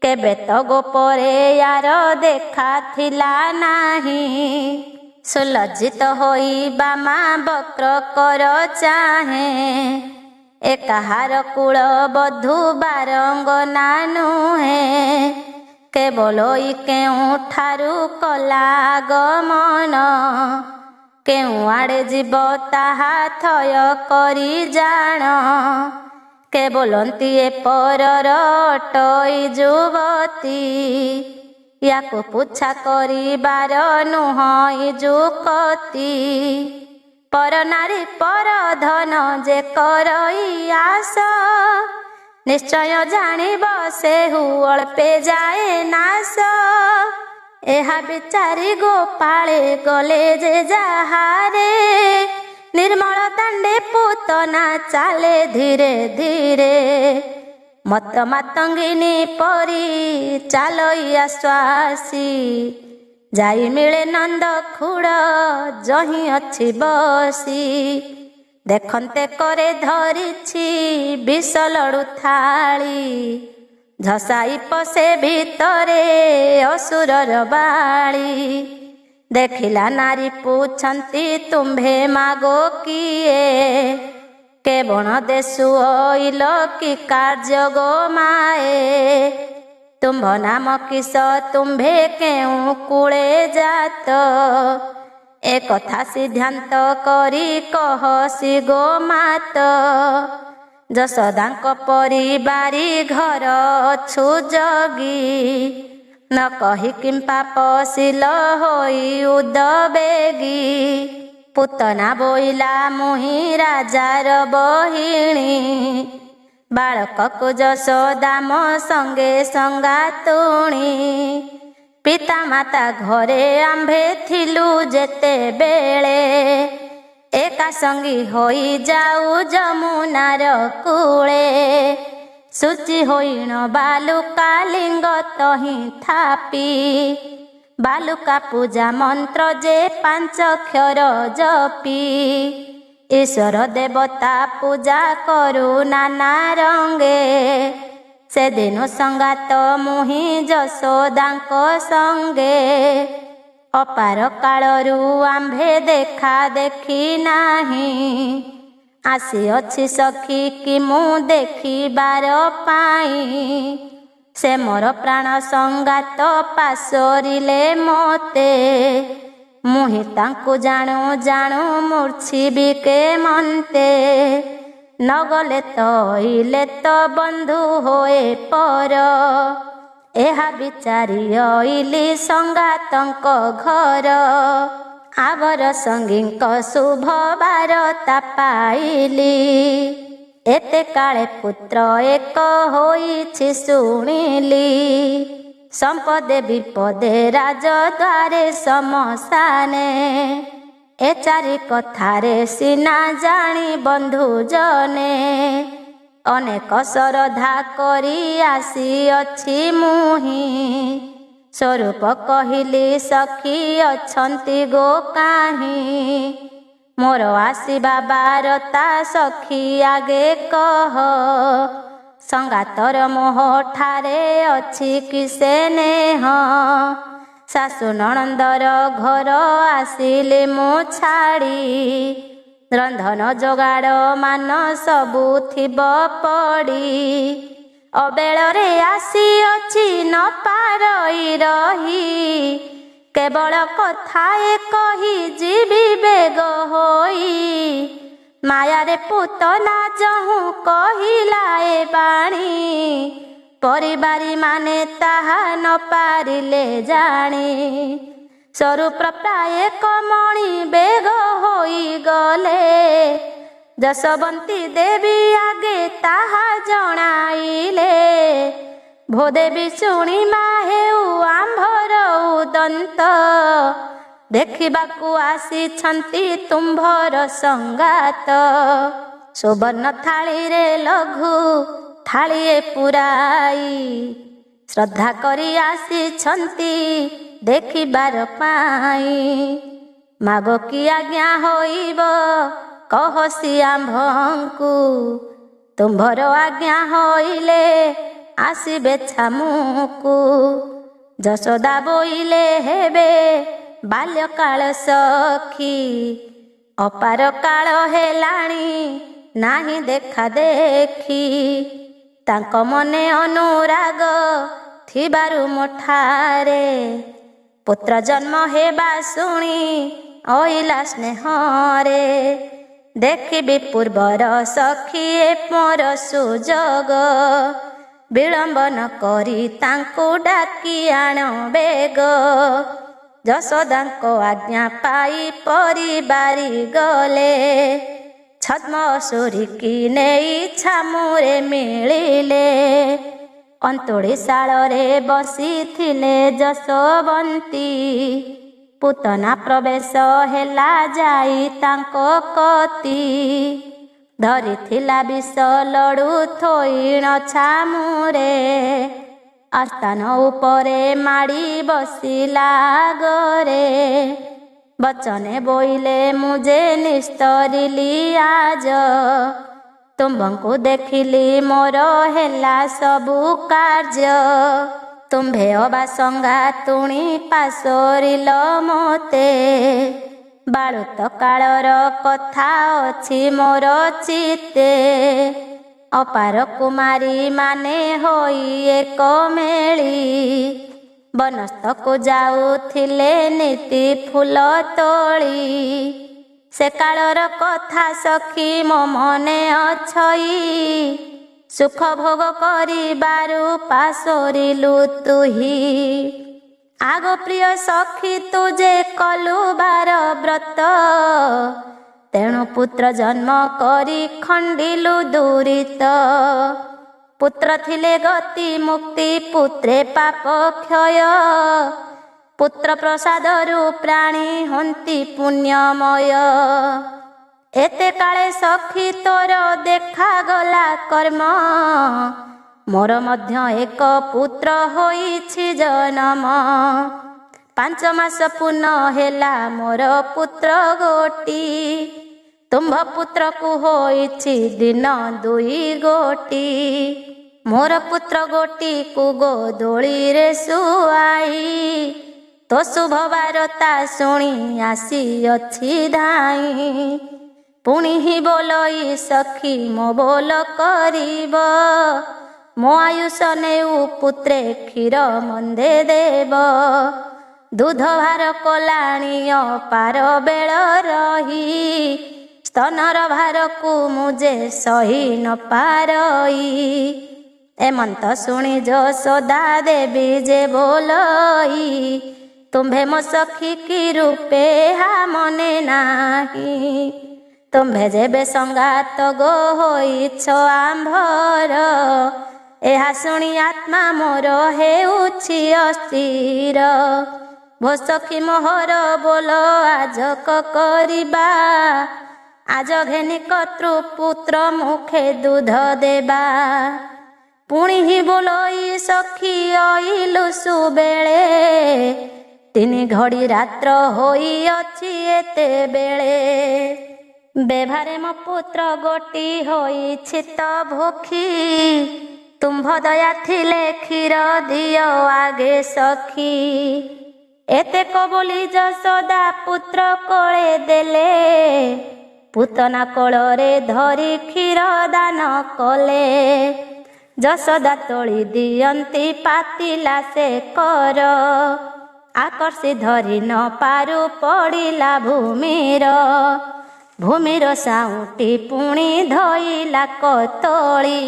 କେବେ ତ ଗୋପରେ ୟାର ଦେଖା ଥିଲା ନାହିଁ। ସୁଲଜ୍ଜିତ ହୋଇ ବାମା ବକ୍ର କର ଚାହେଁ, ଏ କାହାର କୁଳ ବଧୂ ବାରଙ୍ଗନା ନୁହେଁ। କେବଳ କେଉଁଠାରୁ କଲା ଗମନ, କେଉଁଆଡ଼େ ଯିବ ତାହା ଥୟ କରି ଜାଣ। କେ ବୋଲନ୍ତି ଏ ପରର ଅଟଇ ଯୁବତୀ, ୟାକୁ ପୁଚ୍ଛା କରିବାର ନୁହଁ ଯୁକତି। ପର ନାରୀ ପର ଧନ ଯେ କରଇ ଆସ, ନିଶ୍ଚୟ ଜାଣିବ ସେହୁ ଅଳ୍ପେ ଯାଏ ନାଶ। ଏହା ବିଚାରି ଗୋପାଳେ ଗଲେ ଯେ ଯାହାରେ, ନିର୍ମଳ ଦାଣ୍ଡେ ପୁତନା ଚାଲେ ଧୀରେ ଧୀରେ। ମତ ମାତଙ୍ଗିନୀ ପରି ଚାଲଇ ଆଶ୍ୱାସୀ, ଯାଇ ମିଳେ ନନ୍ଦ ଖୁଡ଼ ଯହିଁ ଅଛି ବସି। ଦେଖନ୍ତେ କରେ ଧରିଛି ବିଷ ଲଡ଼ୁ ଥାଳି, ଝସାଇ ପଶେ ଭିତରେ ଅସୁରର ବାଳି। ଦେଖିଲା ନାରୀ ପୁଛନ୍ତି ତୁମ୍ଭେ ମାଗୋ କିଏ, କେ ବଣ ଦେଶୁ ଅଇଲ କି କାର୍ଯ୍ୟ ଗୋ ମାଏ। ତୁମ୍ଭ ନାମ କିସ ତୁମ୍ଭେ କେଉଁ କୁଳେ ଜାତ, ଏ କଥା ସିଦ୍ଧାନ୍ତ କରି କହସି ଗୋମାତ। ଯଶୋଦାଙ୍କ ପରିବାରି ଘର ଅଛୁ ଜଗି, ନ କହି କିମ୍ପା ପଶିଲ ହୋଇ ଉଦବେଗୀ। ପୁତନା ବୋଇଲା ମୁହିଁ ରାଜାର ବହିଣୀ, ବାଳକକୁ ଯଶୋଦାମ ସଙ୍ଗେ ସଙ୍ଗାତୁଣୀ। ପିତା ମାତା ଘରେ ଆମ୍ଭେ ଥିଲୁ ଯେତେବେଳେ, ଏକା ସଙ୍ଗୀ ହୋଇ ଯାଉ ଯମୁନାର କୂଳେ। ଶୁଚି ହୋଇଣ ବାଲୁକା ଲିଙ୍ଗ ତହିଁ ଥାପି, ବାଲୁକା ପୂଜା ମନ୍ତ୍ର ଯେ 5 ଅକ୍ଷର ଜପି। ଈଶ୍ୱର ଦେବତା ପୂଜା କରୁ ନାନା ରଙ୍ଗେ, ସେଦିନୁ ସଙ୍ଗାତ ମୁହିଁ ଯଶୋଦାଙ୍କ ସଙ୍ଗେ। ଅପାର କାଳରୁ ଆମ୍ଭେ ଦେଖା ଦେଖି ନାହିଁ, ଆସିଅଛି ସଖୀ କି ମୁଁ ଦେଖିବାର ପାଇଁ। ସେ ମୋର ପ୍ରାଣ ସଙ୍ଗାତ ପାଶୋରିଲେ ମୋତେ, ମୁହିଁ ତାଙ୍କୁ ଜାଣୁ ଜାଣୁ ମୂର୍ଚ୍ଛିବି କେମନ୍ତେ। ନଗଲେ ତ ଅଇଲେ ତ ବନ୍ଧୁ ହୋଏ ପର, ଏହା ବିଚାରି ଅଇଲି ସଙ୍ଗାତଙ୍କ ଘର। ଆବର ସଙ୍ଗୀଙ୍କ ଶୁଭ ବାରତା ପାଇଲି, ଏତେ କାଳେ ପୁତ୍ର ଏକ ହୋଇଛି ଶୁଣିଲି। ସମ୍ପଦେ ବିପଦେ ରାଜଦ୍ୱାରେ ସମସାନେ, ଏ ଚାରି କଥାରେ ସିନା ଜାଣି ବନ୍ଧୁ ଜନେ। ଅନେକ ଶ୍ରଦ୍ଧା କରି ଆସିଅଛି ମୁହିଁ, ସ୍ୱରୂପ କହିଲି ସଖୀ ଅଛନ୍ତି ଗୋ କାହିଁ। ମୋର ଆସିବା ବାରତା ସଖୀ ଆଗେ କହ, ସଙ୍ଗାତର ମୋହ ଠାରେ ଅଛି କି ସେ ନେହ। ଶାଶୁ ନଣନ୍ଦର ଘର ଆସିଲି ମୁଁ ଛାଡ଼ି, ରନ୍ଧନ ଯୋଗାଡ଼ ମାନ ସବୁ ଥିବ ପଡ଼ି। ଅବେଳରେ ଆସିଅଛି ନ ପାରଇ ରହି, କେବଳ କଥାଏ କହି ଯିବି ବେଗ ହୋଇ। ମାୟାରେ ପୁତନା ଯହୁଁ କହିଲା ଏ ବାଣୀ, ପରିବାରୀ ମାନେ ତାହା ନ ପାରିଲେ ଜାଣି। ସ୍ୱରୂପ ପ୍ରାୟ କମଣି ବେଗ ହୋଇଗଲେ, ଯଶୋବନ୍ତୀ ଦେବୀ ଆଗେ ତାହା ଜଣାଇଲେ। ଭୋଦେବୀ ଶୁଣି ମା ହେଉ ଆମ୍ଭର ଉଦନ୍ତ, ଦେଖିବାକୁ ଆସିଛନ୍ତି ତୁମ୍ଭର ସଙ୍ଗାତ। ସୁବର୍ଣ୍ଣ ଥାଳିରେ ଲଘୁ ଥାଳିଏ ପୁରାଇ, ଶ୍ରଦ୍ଧା କରି ଆସିଛନ୍ତି ଦେଖିବାର ପାଇଁ। ମାଗ କି ଆଜ୍ଞା ହୋଇବ କହସି ଆମ୍ଭଙ୍କୁ, ତୁମ୍ଭର ଆଜ୍ଞା ହୋଇଲେ ଆସିବେ ଛାମୁକୁ। ଯଶୋଦା ବୋଇଲେ ହେବେ ବାଲ୍ୟକାଳ ସଖୀ, ଅପାର କାଳ ହେଲାଣି ନାହିଁ ଦେଖା ଦେଖି। ତାଙ୍କ ମନେ ଅନୁରାଗ ଥିବାରୁ ମୋଠାରେ, ପୁତ୍ର ଜନ୍ମ ହେବା ଶୁଣି ଅଇଲା ସ୍ନେହରେ। ଦେଖିବି ପୂର୍ବର ସଖିଏ ମୋର ସୁଯୋଗ, ବିଳମ୍ବ ନ କରି ତାଙ୍କୁ ଡାକି ଆଣ ବେଗ। ଯଶୋଦାଙ୍କ ଆଜ୍ଞା ପାଇ ପରିବାରି ଗଲେ, ଛଦ୍ମ ଅସୁରୀକି ନେଇ ଛାମୁରେ ମିଳିଲେ। ଅନ୍ତୁଡ଼ିଶାଳରେ ବସିଥିଲେ ଯଶୋବନ୍ତୀ, ପୁତନା ପ୍ରବେଶ ହେଲା ଯାଇ ତାଙ୍କ କତି। ଧରିଥିଲା ବିଷ ଲଡ଼ୁ ଥୋଇଣ ଛାମୁରେ, ଆସ୍ଥାନ ଉପରେ ମାଡ଼ି ବସିଲା ଆଗରେ। ବଚନେ ବୋଇଲେ ମୁଁ ଯେ ନିସ୍ତରିଲି ଆଜ, ତୁମ୍ଭଙ୍କୁ ଦେଖିଲି ମୋର ହେଲା ସବୁ କାର୍ଯ୍ୟ। ତୁମ୍ଭେ ଅବା ସଙ୍ଗାତୁଣୀ ପାଶୋରିଲ ମୋତେ, ବାଳୁତ କାଳର କଥା ଅଛି ମୋର ଚିତ୍ତେ। ଅପାର କୁମାରୀ ମାନେ ହୋଇ ଏକ ମେଳି, ବନସ୍ତକୁ ଯାଉଥିଲେ ନୀତି ଫୁଲ ତୋଳି। ସେ କାଳର କଥା ସଖୀ ମୋ ମନେ ଅଛଇ, ସୁଖ ଭୋଗ କରିବାରୁ ପାଶୋରିଲୁ ତୁହି। ଆଗ ପ୍ରିୟ ସଖୀ ତୁ ଯେ କଲୁ ବାର ବ୍ରତ, ତେଣୁ ପୁତ୍ର ଜନ୍ମ କରି ଖଣ୍ଡିଲୁ ଦୁରିତ। ପୁତ୍ର ଥିଲେ ଗତି ମୁକ୍ତି ପୁତ୍ରେ ପାପ କ୍ଷୟ, ପୁତ୍ର ପ୍ରସାଦରୁ ପ୍ରାଣୀ ହନ୍ତି ପୁଣ୍ୟମୟ। ଏତେ କାଳେ ସଖୀ ତୋର ଦେଖାଗଲା କର୍ମ, ମୋର ମଧ୍ୟ ଏକ ପୁତ୍ର ହୋଇଛି ଜନମ। 5 ମାସ ପୂର୍ଣ୍ଣ ହେଲା ମୋର ପୁତ୍ର ଗୋଟି, ତୁମ୍ଭ ପୁତ୍ରକୁ ହୋଇଛି ଦିନ 2 ଗୋଟି। ମୋର ପୁତ୍ର ଗୋଟିକୁ ଗୋଦୋଳିରେ ଶୁଆଇ, ତୋ ଶୁଭ ବାରତା ଶୁଣି ଆସିଅଛି ଧାଇଁ। ପୁଣି ହିଁ ବୋଲଇ ସଖୀ ମୋ ବୋଲ କରିବ, ମୋ ଆୟୁଷ ନେଉ ପୁତ୍ରେ କ୍ଷୀର ମନ୍ଦେ ଦେବ। ଦୁଧ ଭାର କଲାଣି ଅପାର ବେଳ ରହି, ସ୍ତନର ଭାରକୁ ମୁଁ ଯେ ସହି ନ ପାରଇ। ଏମନ୍ତ ଶୁଣି ଯଶୋଦା ଦେବୀ ଯେ ବୋଲଇ, ତୁମ୍ଭେ ମୋ ସଖୀ କି ରୂପେ ହା ମନେ ନାହିଁ। ତୁମ୍ଭେ ଯେବେ ସଙ୍ଗାତ ଗୋ ହୋଇଛ ଆମ୍ଭର, ଏହା ଶୁଣି ଆତ୍ମା ମୋର ହେଉଛି ଅସ୍ଥିର। ଭୋ ସଖୀ ମୋହର ବୋଲ ଆଜକ କରିବା, ଆଜ ଘେନି କର୍ତ୍ତୃ ପୁତ୍ର ମୁଖେ ଦୁଧ ଦେବା। ପୁଣି ହିଁ ବୋଲଇ ସଖୀ ଅଇଲୁ ସୁବେଳେ, 3 ଘଡ଼ି ରାତ୍ର ହୋଇଅଛି ଏତେବେଳେ। ବେଭାରେ ମୋ ପୁତ୍ର ଗୋଟି ହୋଇଛି ତ ଭୋଖୀ, ତୁମ୍ଭ ଦୟା ଥିଲେ କ୍ଷୀର ଦିଅ ଆଗେ ସଖୀ। ଏତେକ ବୋଲି ଯଶୋଦା ପୁତ୍ର କୋଳେ ଦେଲେ, ପୁତନା କୋଳରେ ଧରି କ୍ଷୀର ଦାନ କଲେ। ଯଶୋଦା ତୋଳି ଦିଅନ୍ତି ପାତିଲା ସେ କର, ଆକର୍ଷି ଧରି ନ ପାରୁ ପଡ଼ିଲା ଭୂମିର। ଭୂମିର ସାଉଁଟି ପୁଣି ଧଇଲା କତଳି,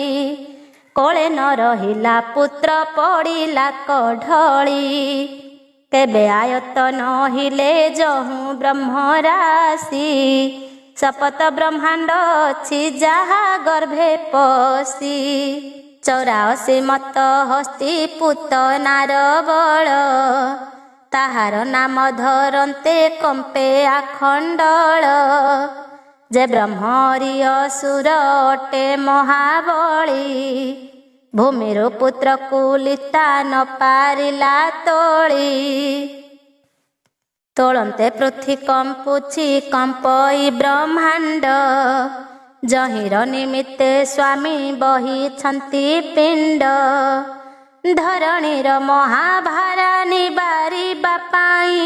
କୋଳେ ନ ରହିଲା ପୁତ୍ର ପଡ଼ିଲା କଢଳି। କେବେ ଆୟତ ନହିଲେ ଯହୁଁ ବ୍ରହ୍ମରାଶି, ଶପଥ ବ୍ରହ୍ମାଣ୍ଡ ଅଛି ଯାହା ଗର୍ଭେ ପଶି। 84 ମତ ହସ୍ତି ପୁତନାର ବଳ, ତାହାର ନାମ ଧରନ୍ତେ କମ୍ପେ ଆଖଣ୍ଡଳ। ଯେ ବ୍ରହ୍ମରି ଅସୁର ଅଟେ ମହାବଳୀ, ଭୂମିରୁ ପୁତ୍ରକୁ ଲିତା ନ ପାରିଲା ତୋଳି। ତୋଳନ୍ତେ ପୃଥ୍ୱୀ କମ୍ପୁଛି କମ୍ପଇ ବ୍ରହ୍ମାଣ୍ଡ, ଯହିଁର ନିମିତ୍ତେ ସ୍ୱାମୀ ବହିଛନ୍ତି ପିଣ୍ଡ। ଧରଣୀର ମହାଭାରା ନିବାରିବା ପାଇଁ,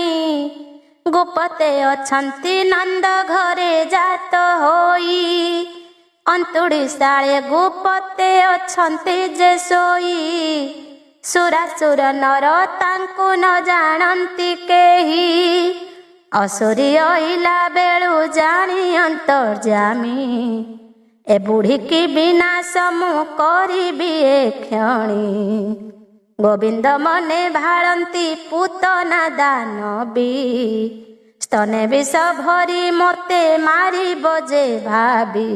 ଗୋପତେ ଅଛନ୍ତି ନନ୍ଦ ଘରେ ଜାତ ହୋଇ। ଅନ୍ତୁଡ଼ିଶାଳେ ଗୋପତେ ଅଛନ୍ତି ଯେ ଶୋଇ, ସୁରାସୁର ନର ତାଙ୍କୁ ନ ଜାଣନ୍ତି କେହି। ଅସୁରୀ ଅଇଲା ବେଳୁ ଜାଣି ଅନ୍ତର୍ଯାମୀ, ଏ ବୁଢ଼ୀକି ବିନାଶ ମୁଁ କରିବି ଏ କ୍ଷଣି। ଗୋବିନ୍ଦ ମନେ ଭାଳନ୍ତି ପୂତନା ଦାନବୀ, ସ୍ତନେ ବିଷ ଭରି ମୋତେ ମାରିବ ଯେ ଭାବି।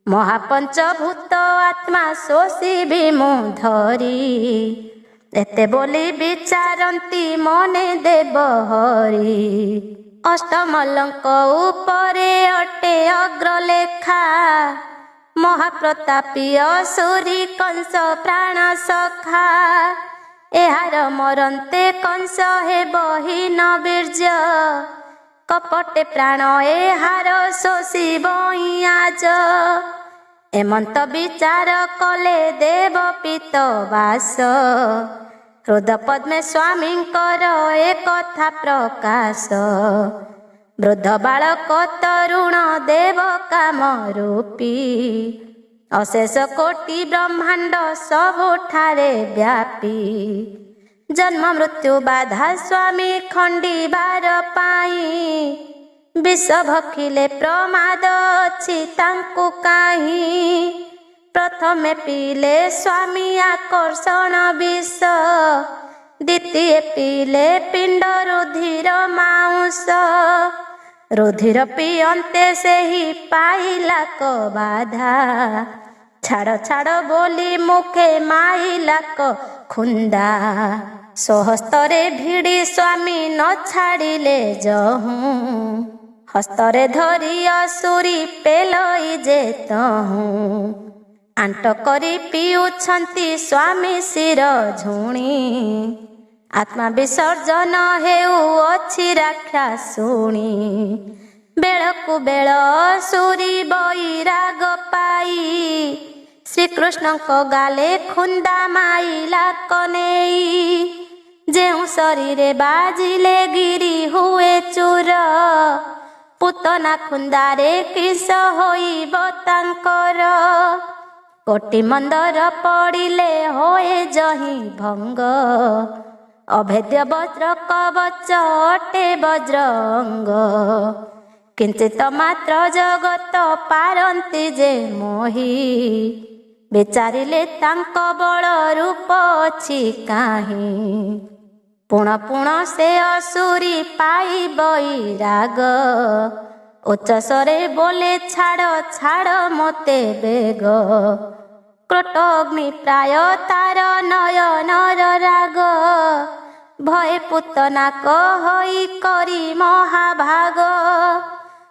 ମହାପଞ୍ଚଭୂତ ଆତ୍ମା ଶୋଷିବି ମୁଁ ଧରି, ଏତେ ବୋଲି ବିଚାରନ୍ତି ମନେ ଦେବ ହରି। ଅଷ୍ଟମଲ୍ଲଙ୍କ ଉପରେ ଅଟେ ଅଗ୍ରଲେଖା, ମହାପ୍ରତାପୀ ଅସୁରୀ କଂସ ପ୍ରାଣ ସଖା। ଏହାର ମରନ୍ତେ କଂସ ହେବ ହୀନ ବୀର୍ଯ୍ୟ, କପଟେ ପ୍ରାଣ ଏହାର ଶୋଷିବ ଆଜ। ଏମନ୍ତ ବିଚାର କଲେ ଦେବ ପିତବାସ, ହୃଦ ପଦ୍ମେ ସ୍ୱାମୀଙ୍କର ଏ କଥା ପ୍ରକାଶ। ବୃଦ୍ଧ ବାଳକ ତରୁଣ ଦେବ କାମ ରୂପୀ, ଅଶେଷ କୋଟି ବ୍ରହ୍ମାଣ୍ଡ ସବୁଠାରେ ବ୍ୟାପୀ। ଜନ୍ମ ମୃତ୍ୟୁ ବାଧା ସ୍ୱାମୀ ଖଣ୍ଡିବାର ପାଇଁ, ବିଷ ଭକ୍ଷିଲେ ପ୍ରମାଦ ଅଛି ତାଙ୍କୁ କାହିଁ। ପ୍ରଥମେ ପିଇଲେ ସ୍ୱାମୀ ଆକର୍ଷଣ ବିଷ, ଦ୍ୱିତୀୟ ପିଇଲେ ପିଣ୍ଡ ରୁଧିର ମାଉଁସ। ରୁଧିର ପିଅନ୍ତେ ସେହି ପାଇଲା କ ବାଧା, ଛାଡ଼ ଛାଡ଼ ବୋଲି ମୁଖେ ମାଇଲା କ ଖୁନ୍ଦା। ସ୍ୱହସ୍ତରେ ଭିଡ଼ି ସ୍ୱାମୀ ନ ଛାଡ଼ିଲେ ଯହୁଁ, ହସ୍ତରେ ଧରି ଅସୁରୀ ପେଲଇ ଯେ ତହୁଁ। ଆଣ୍ଟ କରି ପିଉଛନ୍ତି ସ୍ୱାମୀ ଶିର ଝୁଣି, ଆତ୍ମା ବିସର୍ଜନ ହେଉଅଛି ରାକ୍ଷାସୁଣୀ। ବେଳକୁ ବେଳ ଅସୁରୀ ବୈରାଗ ପାଇ, ଶ୍ରୀକୃଷ୍ଣଙ୍କ ଗାଲେ ଖୁନ୍ଦା ମାଇଲା କନେଇ। ଯେଉଁ ଶରୀରେ ବାଜିଲେ ଗିରି ହୁଏ ଚୂର, ପୂତନା ଖୁନ୍ଦାରେ କିସ ହୋଇବ ତାଙ୍କର। କୋଟି ମନ୍ଦର ପଡ଼ିଲେ ହୋଏ ଯହିଁ ଭଙ୍ଗ, ଅଭେଦ୍ୟ ବଜ୍ର କବଚ ଅଟେ ବଜ୍ର ଅଙ୍ଗ। କିଞ୍ଚିତ ମାତ୍ର ଜଗତ ପାରନ୍ତି ଯେ ମୋହି, ବିଚାରିଲେ ତାଙ୍କ ବଳ ରୂପ ଅଛି କାହିଁ। ପୁଣ ପୁଣ ସେ ଅସୁରୀ ପାଇ ବୈରାଗ, ଉଚ୍ଚସ୍ୱରେ ବୋଲେ ଛାଡ଼ ଛାଡ଼ ମୋତେ ବେଗ। କ୍ରୋଟ ଅଗ୍ନି ପ୍ରାୟ ତାର ନୟନର ରାଗ, ଭୟ ପୂତନା କହଇ କରି ମହାଭାଗ।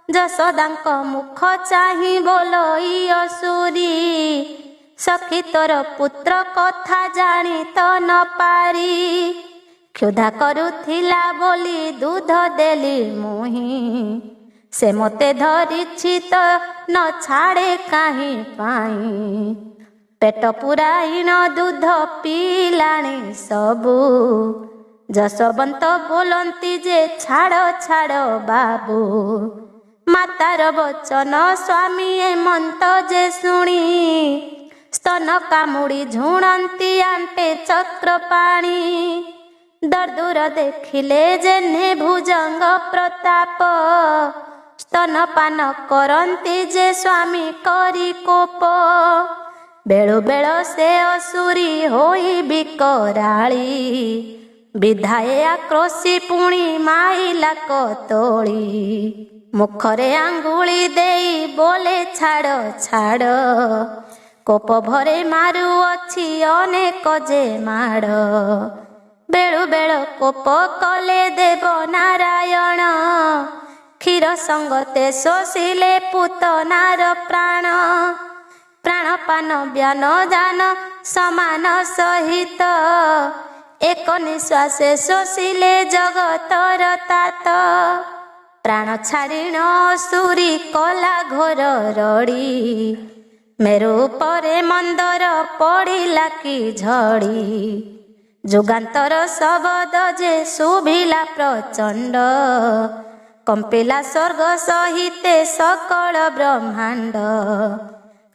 ଯଶୋଦାଙ୍କ ମୁଖ ଚାହିଁ ବୋଲଇ ଅସୁରୀ, ସଖୀ ତୋର ପୁତ୍ର କଥା ଜାଣି ତ ନ ପାରି। କ୍ଷୁଧା କରୁଥିଲା ବୋଲି ଦୁଧ ଦେଲି ମୁହିଁ, ସେ ମୋତେ ଧରିଛି ତ ନ ଛାଡ଼େ କାହିଁ ପାଇଁ। ପେଟ ପୁରାଇଣ ଦୁଧ ପିଇଲାଣି ସବୁ, ଯଶୋବନ୍ତ ବୋଲନ୍ତି ଯେ ଛାଡ଼ ଛାଡ଼ ବାବୁ। ମାତାର ବଚନ ସ୍ୱାମୀ ଏମନ୍ତ ଯେ ଶୁଣି, ସ୍ତନ କାମୁଡ଼ି ଝୁଣନ୍ତି ଆଣ୍ଟେ ଚକ୍ରପାଣି। ଦର୍ଦୁର ଦେଖିଲେ ଯେହ୍ନେ ଭୁଜଙ୍ଗ ପ୍ରତାପ, ସ୍ତନପାନ କରନ୍ତି ଯେ ସ୍ୱାମୀ କରି କୋପ। ବେଳୁ ବେଳ ସେ ଅସୁରୀ ହୋଇ ବିକରାଳି, ବିଧାଏ ଆକ୍ରୋଶୀ ପୁଣି ମାଇଲା କତୋଳି। ମୁଖରେ ଆଙ୍ଗୁଳି ଦେଇ ବୋଲେ ଛାଡ଼ ଛାଡ଼, କୋପ ଭରେ ମାରୁଅଛି ଅନେକ ଯେ ମାଡ଼। ବେଳୁ ବେଳ କୋପ କଲେ ଦେବ ନାରାୟଣ, କ୍ଷୀର ସଙ୍ଗତେ ଶୋଷିଲେ ପୂତନାର ପ୍ରାଣ। ପ୍ରାଣପାନ ବ୍ୟାନ ଦାନ ସମାନ ସହିତ, ଏକ ନିଶ୍ୱାସେ ଶୋଷିଲେ ଜଗତର ତାତ। ପ୍ରାଣ ଛାଡ଼ିଣ ଅସୁରୀ କଲା ଘୋର ରଡ଼ି, ମେରୁ ଉପରେ ମନ୍ଦର ପଡ଼ିଲା କି ଝଡ଼ି। ଯୁଗାନ୍ତର ଶବଦ ଯେ ଶୁଭିଲା ପ୍ରଚଣ୍ଡ, କମ୍ପିଲା ସ୍ୱର୍ଗ ସହିତେ ସକଳ ବ୍ରହ୍ମାଣ୍ଡ।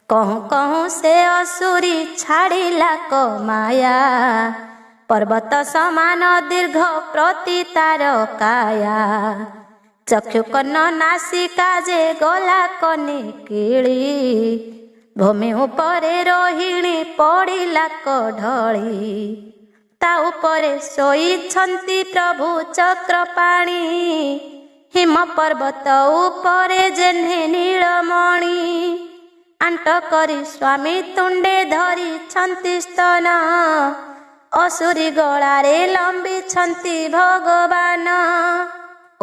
କହୁଁ କହୁଁ ସେ ଅସୁରୀ ଛାଡ଼ିଲା କ ମାୟା, पर्वत समान दीर्घ प्रति तार काया चक्षु कर्ण नासिका जे गला कनी किली भूमि उपरे रोहिणी पड़िला कढली ता उपरे शोइछन्ति प्रभु चक्रपाणी हिम पर्वत उपरे जेह्ने नीलमणि आंट करी स्वामी तुंडे धरी छन्ति स्तन असुरी गଳାରେ ଲମ୍ବିଛନ୍ତି ଭଗବାନ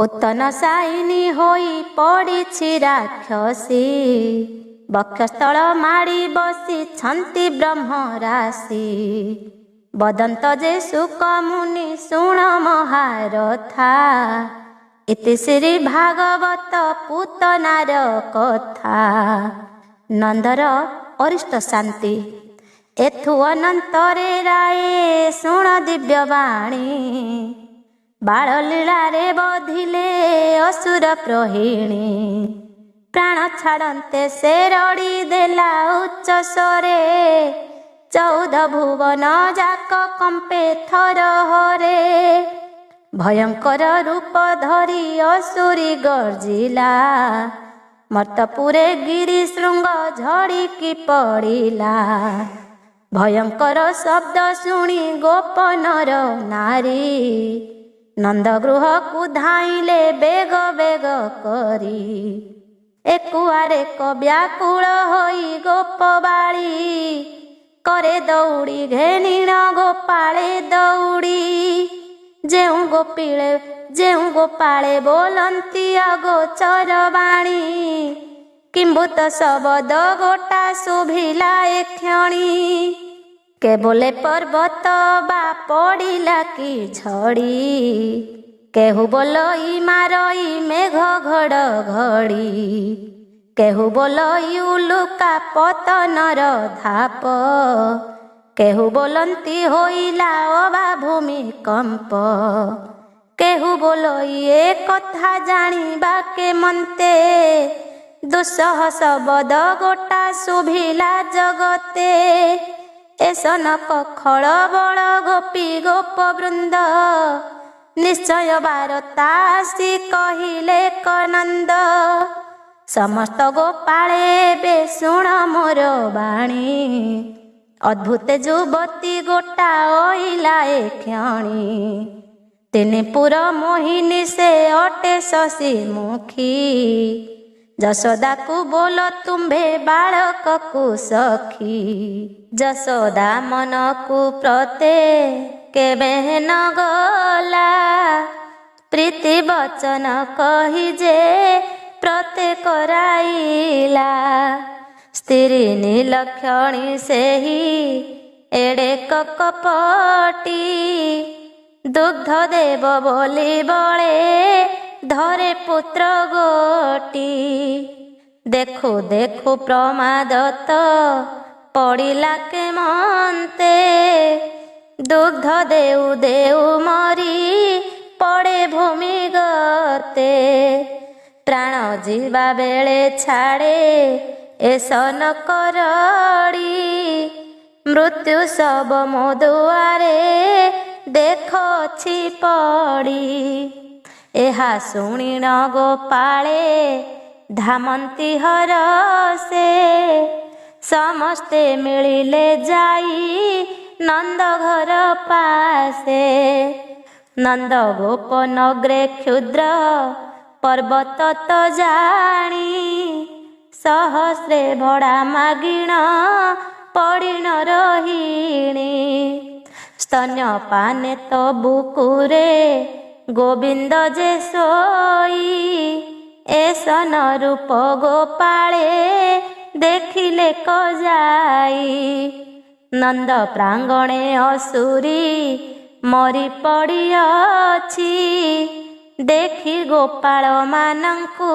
ଉତ୍ତନ ସାଇନି ହୋଇ ପଡ଼ିଛି ରାକ୍ଷସୀ ବକ୍ଷସ୍ଥଳ ମାଡ଼ି ବସିଛନ୍ତି ବ୍ରହ୍ମ ରାଶି ବଦନ୍ତ ଯେ ଶୁକ ମୁନି ଶୁଣ ମହାରଥା ଇତି ଶ୍ରୀ ଭାଗବତ ପୂତନାର କଥା। ନନ୍ଦର ଅରିଷ୍ଟ ଶାନ୍ତି ଏଥୁ ଅନନ୍ତରେ ରାଏ ଶୁଣ ଦିବ୍ୟବାଣୀ ବାଳଲୀଳାରେ ବଧିଲେ ଅସୁର ପ୍ରହୀଣୀ ପ୍ରାଣ ଛାଡ଼ନ୍ତେ ସେ ରଡ଼ି ଦେଲା ଉଚ୍ଚ ସ୍ୱରେ 14 ଭୁବନ ଯାକ କମ୍ପେ ଥରହରେ ଭୟଙ୍କର ରୂପ ଧରି ଅସୁରୀ ଗର୍ଜିଲା ମର୍ତ୍ତପୁରେ ଗିରି ଶୃଙ୍ଗ ଝଡ଼ିକି ପଡ଼ିଲା ଭୟଙ୍କର ଶବ୍ଦ ଶୁଣି ଗୋପନର ନାରୀ ନନ୍ଦଗୃହକୁ ଧାଇଁଲେ ବେଗ ବେଗ କରି ଏକୁଆରେ ବ୍ୟାକୁଳ ହୋଇ ଗୋପବାଳୀ करे दौड़ी घेनिण गोपाळे दौड़ी ଯେଉଁ ଗୋପାଳେ ବୋଲନ୍ତି ଅଗୋଚର ବାଣୀ କିମ୍ଭୂତ ଶବଦ ଗୋଟା ଶୁଭିଲା ଏକ୍ଷଣି କେବଲେ ପର୍ବତ ବା ପଡ଼ିଲା କି ଝଡ଼ି କେହୁ ବୋଲଇ ମାରଇ ମେଘ ଘଡ଼ଘଡ଼ି କେହୁ ବୋଲଇ ଉଲୁକା ପତନର ଧାପ କେହୁ ବୋଲନ୍ତି ହୋଇଲା ଅବା ଭୂମିକମ୍ପ କେହୁ ବୋଲଇ ଏ କଥା ଜାଣିବା କେମନ୍ତେ ଦୁଃସହ ଶବଦ ଗୋଟା ଶୁଭିଲା ଜଗତେ ଏ ସନକ ଖଳବଳ ଗୋପୀ ଗୋପବୃନ୍ଦ ନିଶ୍ଚୟ ବାରତା ଆସି କହିଲେ କନନ୍ଦ ସମସ୍ତ ଗୋପାଳେ ବେ ଶୁଣ ମୋର ବାଣୀ ଅଦ୍ଭୁତ ଯୁବତୀ ଗୋଟା ଅଇଲା ଏ କ୍ଷଣି ତିନି ପୁର ମୋହିନୀ ସେ ଅଟେ ଶଶୀ ମୁଖୀ ଯଶୋଦାକୁ ବୋଲ ତୁମ୍ଭେ ବାଳକକୁ ସଖୀ ଯଶୋଦା ମନକୁ ପ୍ରତେ କେବେ ନ ଗଲା ପ୍ରୀତି ବଚନ କହି ଯେ ପ୍ରତେ କରାଇଲା ସ୍ତ୍ରୀ ନିଲକ୍ଷଣୀ ସେହି ଏଡ଼େ କପଟି ଦୁଗ୍ଧ ଦେବ ବୋଲି ବଳେ ଧରେ ପୁତ୍ର ଗୋଟି ଦେଖୁ ଦେଖୁ ପ୍ରମାଦତ ପଡ଼ିଲା କେମନ୍ତେ ଦୁଗ୍ଧ ଦେଉ ଦେଉ ମରି ପଡ଼େ ଭୂମି ଗତେ ପ୍ରାଣ ଯିବା ବେଳେ ଛାଡ଼େ ଏ ସନକରଡ଼ି ମୃତ୍ୟୁ ଶବ ମୋ ଦୁଆରେ ଦେଖଛି ପଡ଼ି ଏହା ଶୁଣିଣ ଗୋପାଳେ ଧାମନ୍ତି ହରସେ ସମସ୍ତେ ମିଳିଲେ ଯାଇ ନନ୍ଦ ଘର ପାଶେ ନନ୍ଦ ଗୋପ ନଗ୍ରେ କ୍ଷୁଦ୍ର ପର୍ବତ ତ ଜାଣି ସହସ୍ରେ ଭଡ଼ା ମାଗିଣ ପଡ଼ିଣ ରହିଣୀ ସ୍ତନ୍ୟପାନେ ତ ବୁକୁରେ ଗୋବିନ୍ଦ ଯେ ଶୋଇ ଏ ସନ ରୂପ ଗୋପାଳେ ଦେଖିଲେ କଯାଇ ନନ୍ଦ ପ୍ରାଙ୍ଗଣେ ଅସୁରୀ ମରି ପଡ଼ିଅଛି ଦେଖି ଗୋପାଳ ମାନଙ୍କୁ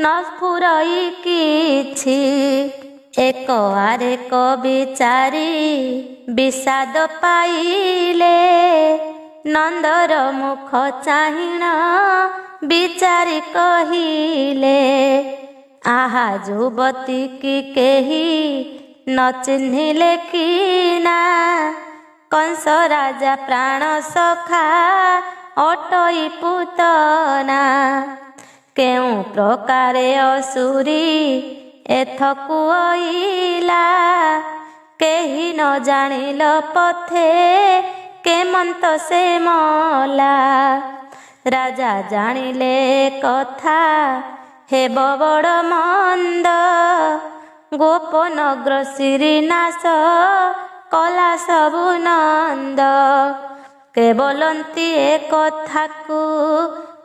ନ ସ୍ଫୁରଇ କିଛି ଏକ ଆରେକ ବିଚାରି ବିଷାଦ ପାଇଲେ ନନ୍ଦର ମୁଖ ଚାହିଁଣ ବିଚାରି କହିଲେ ଆହା ଯୁବତୀ କି କେହି ନ ଚିହ୍ନିଲେ କି ନା कंस राजा प्राण सखा अटई पूतना केउ प्रकारे असुरी एथकु अइला केही न जानिल पथे केमंत से मला राजा जानिले कथा हे बड़ मंद गोपनग्र श्रीनाश कला सबु नंद केवलंती ए कथाकु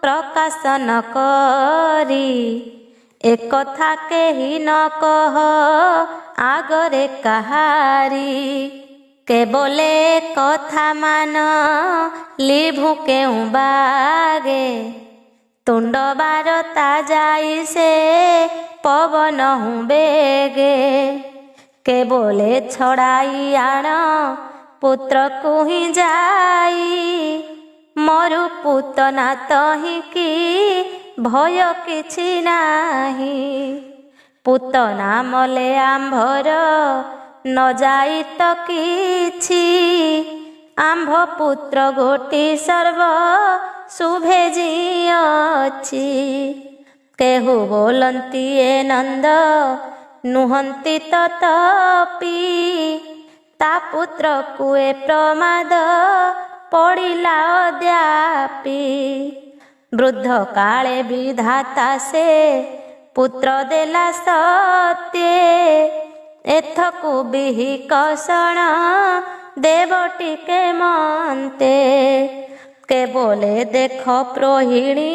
प्रकाश न करी एक कथा केही न कह आगरे कहारी केवले कथा मान लिभु केउ बागे तुंड बारता जाई से पवन हूँ बेगे केवले छड़ाई आण पुत्र को ही जाई मरु पूतना तही की भय किछि नाही पूतना मले आंभर न जाई तो किछि आंभ पुत्र गोटी सर्व शुभेजी अछि केहु बोलंती ए नंद नुहंती तथापि ता पुत्र कुए प्रमाद पड़िला अद्यापि वृद्ध काले विधाता से पुत्र देला सत्ये एथकु बिहि कषण देवटी के मन्ते के बोले देख प्रोहिणी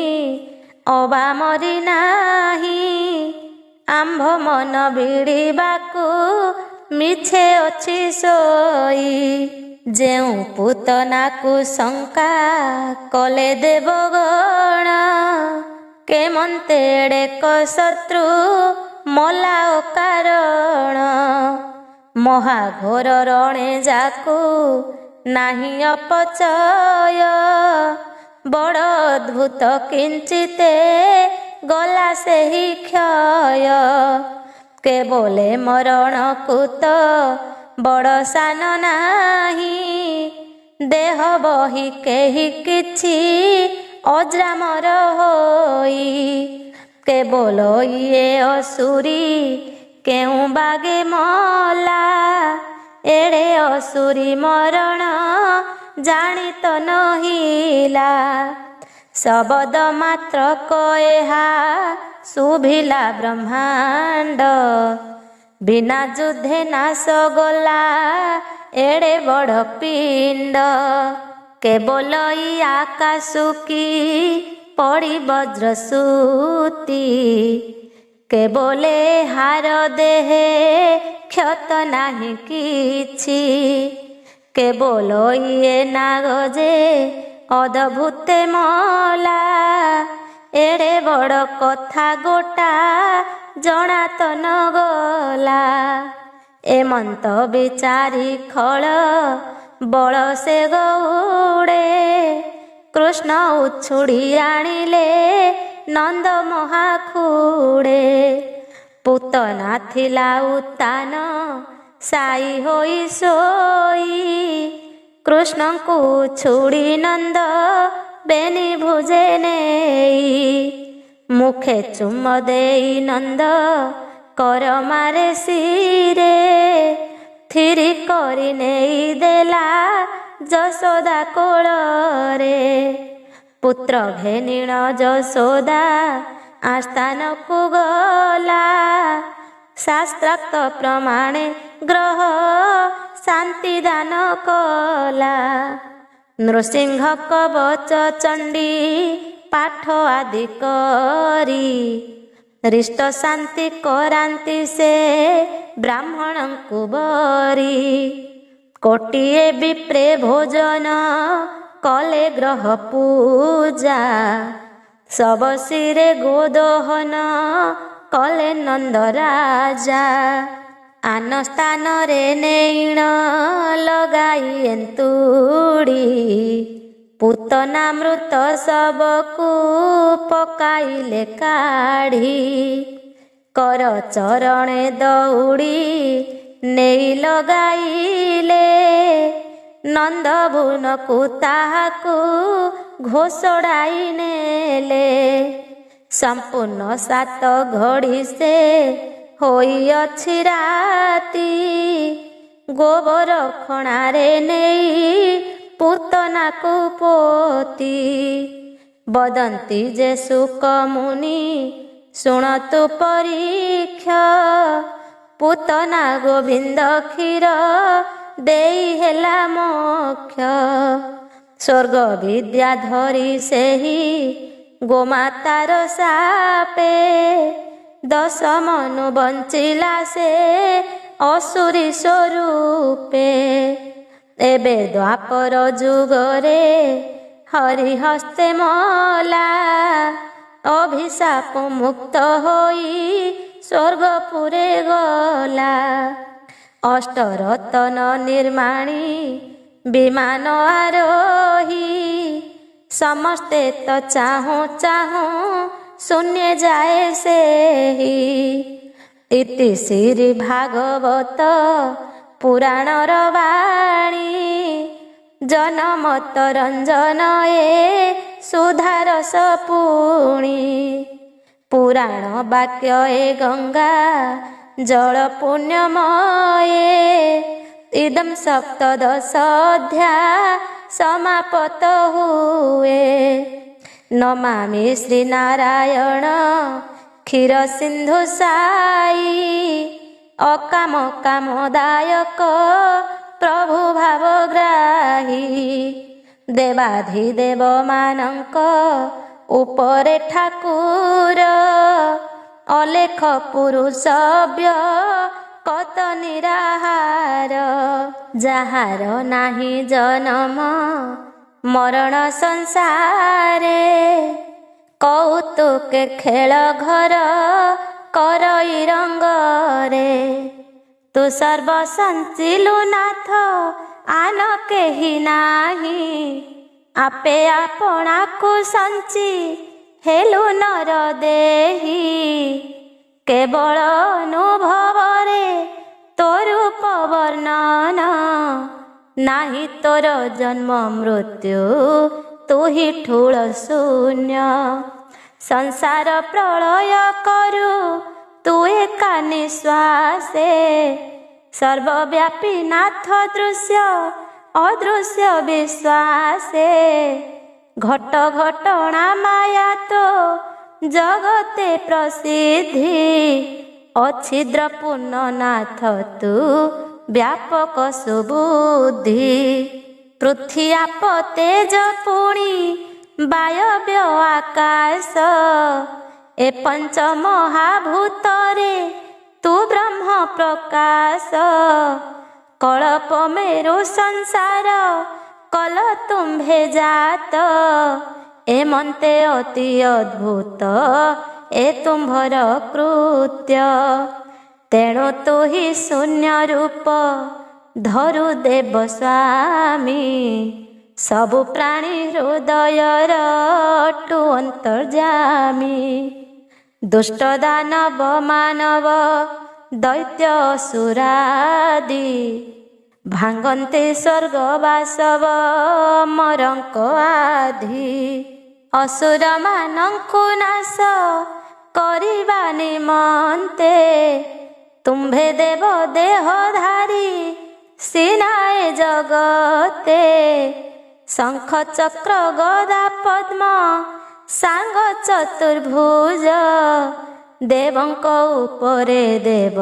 अबा मरी नाही आंभ मन भिड़िबाकु मिछे अछि सोई जेउ पूतनाकु शंका कले देवगण केमंतेड़े क शत्रु मला कारण महाघोर रणे जाकु नाही अपचय बड़ अद्भुत किंचिते गला सेहि क्षय केवले मरण कुत बड़ सान नाही देह बही केहि किछि अजरामर होई केवल ये असुरी केउ बागे मला एड़े असुरी मरण जानी तो नहिला शब्द मात्र कहा शुभिला ब्रह्मांड बिना युद्धे नाश गला एड़े बड़ पिंड केवल ई आकाशु की पड़ी वज्रसूती केवले हार देहे क्षत नाही किछि केवल ये नागजे अद्भुते मला एड़े बड़ कथा गोटा जना तो न गला एमंत विचारी खल बल से गौड़े कृष्ण उछुड़ी आनिले नंद महाखुड़े पूतना थिला उत्तान साई होई सोई कृष्ण को छुड़ी नंद बेनी भुजे नेई मुखे चुम देई नंद कर मारे सिरे थिरी करी नेई देला जसोदा कोଳରେ पुत्र घेनिण जसोदा आस्थान को गला शास्त्रार्थ प्रमाणे ग्रह शांति दान कला नृसिंह कवच चंडी पाठ आदि करी रिष्ट शांति करांति से ब्राह्मण को बरी कोटिए विप्रे भोजन कले ग्रह पूजा सब सिरे गोदोहन कले नंद राजा आन स्थान रे नेण लगाई एंतुड़ी पूतना मृत सबकु पकाइले काढ़ी कर चरणे दौड़ी नेई लगाइले ନନ୍ଦଭୁବନକୁ ତାହାକୁ ଘୋଷଡ଼ାଇ ନେଲେ। ସମ୍ପୂର୍ଣ୍ଣ 7 ଘଡ଼ି ସେ ହୋଇଅଛି ରାତି। ଗୋବର ଖଣାରେ ନେଇ ପୂତନାକୁ ପୋତି। ବଦନ୍ତି ଯେ ଶୁକ ମୁନି ଶୁଣତୁ ପରୀକ୍ଷା। ପୂତନା ଗୋବିନ୍ଦ କ୍ଷୀର ଦେଇ ହେଲା ମୋକ୍ଷ। ସ୍ୱର୍ଗ ବିଦ୍ୟା ଧରି ସେହି ଗୋମାତାର ସାପେ। 10 ମନୁ ବଞ୍ଚିଲା ସେ ଅସୁରୀ ସ୍ୱରୂପେ। ଏବେ ଦ୍ୱାପର ଯୁଗରେ ହରିହସ୍ତେ ମଲା। ଅଭିଶାପ ମୁକ୍ତ ହୋଇ ସ୍ୱର୍ଗପୁରେ ଗଲା। ଅଷ୍ଟରତନ ନିର୍ମାଣୀ ବିମାନ ଆରୋହୀ। ସମସ୍ତେ ତ ଚାହୁଁ ଚାହୁଁ ଶୂନ୍ୟ ଯାଏ ସେହି। ଇତି ଶ୍ରୀ ଭାଗବତ ପୁରାଣର ବାଣୀ। ଜନମତ ରଞ୍ଜନ ଏ ସୁଧାରସ ପୁଣି। ପୁରାଣ ବାକ୍ୟ ଏ ଗଙ୍ଗା ଜଳ ପୁଣ୍ୟମୟେ। ଇଦଂ ସପ୍ତଦଶ ଅଧ୍ୟା ସମାପତ ହୁଏ। ନମାମି ଶ୍ରୀ ନାରାୟଣ କ୍ଷୀର ସିନ୍ଧୁ ସାଇ। ଅକାମ କାମଦାୟକ ପ୍ରଭୁ ଭାବଗ୍ରାହୀ। ଦେବାଧିଦେବ ମାନଙ୍କ ଉପରେ ଠାକୁର। ଅଲେଖ ପୁରୁଷ କତ ନିରାହାର। ଯାହାର ନାହିଁ ଜନମ ମରଣ ସଂସାରେ। କୌତୁକେ ଖେଳ ଘର କରଇ ରଙ୍ଗରେ। ତୁ ସର୍ବ ସଞ୍ଚିଲୁ ନାଥ ଆନ କେହି ନାହିଁ। ଆପେ ଆପଣାକୁ ସଞ୍ଚି ହେଲୁ ନର ଦେହି। କେବଳ ଅନୁଭବରେ ତୋ ରୂପ ବର୍ଣ୍ଣନ। ନାହିଁ ତୋର ଜନ୍ମ ମୃତ୍ୟୁ ତୁହି ଠୁଳ ଶୂନ୍ୟ। ସଂସାର ପ୍ରଳୟ କରୁ ତୁ ଏକା ନିଶ୍ୱାସେ। ସର୍ବବ୍ୟାପୀ ନାଥ ଦୃଶ୍ୟ ଅଦୃଶ୍ୟ ବିଶ୍ୱାସେ। ଘଟ ଘଟଣା ମାୟା ତୋ ଜଗତେ ପ୍ରସିଦ୍ଧି। ଅଛିଦ୍ର ପୂର୍ଣ୍ଣ ନାଥ ତୁ ବ୍ୟାପକ ସୁବୁଦ୍ଧି। ପୃଥ୍ୱୀ ଆପ ତେଜ ପୁଣି ବାୟବ୍ୟ ଆକାଶ। ଏ ପଞ୍ଚ ମହାଭୂତରେ ତୁ ବ୍ରହ୍ମ ପ୍ରକାଶ। କଳ୍ପ ମେରୁ ସଂସାର କଲ ତୁମ୍ଭେ ଜାତ। ଏମନ୍ତେ ଅତି ଅଦ୍ଭୁତ ଏ ତୁମ୍ଭର କୃତ୍ୟ। ତେଣୁ ତୁହି ଶୂନ୍ୟ ରୂପ ଧରୁ ଦେବ ସ୍ୱାମୀ। ସବୁ ପ୍ରାଣୀ ହୃଦୟର ଟୁ ଅନ୍ତର୍ଯାମୀ। ଦୁଷ୍ଟ ଦାନବ ମାନବ ଦୈତ୍ୟ ଅସୁରାଦି। ଭାଙ୍ଗନ୍ତି ସ୍ୱର୍ଗ ବାସବ ମରଙ୍କ ଆଧି। ଅସୁର ମାନଙ୍କୁ ନାଶ କରିବା ନିମନ୍ତେ ତୁମ୍ଭେ ଦେବ ଦେହଧାରୀ ସିନାଏ ଜଗତେ। ଶଙ୍ଖ ଚକ୍ର ଗଦା ପଦ୍ମ ସାଙ୍ଗ ଚତୁର୍ଭୁଜ। ଦେବଙ୍କ ଉପରେ ଦେବ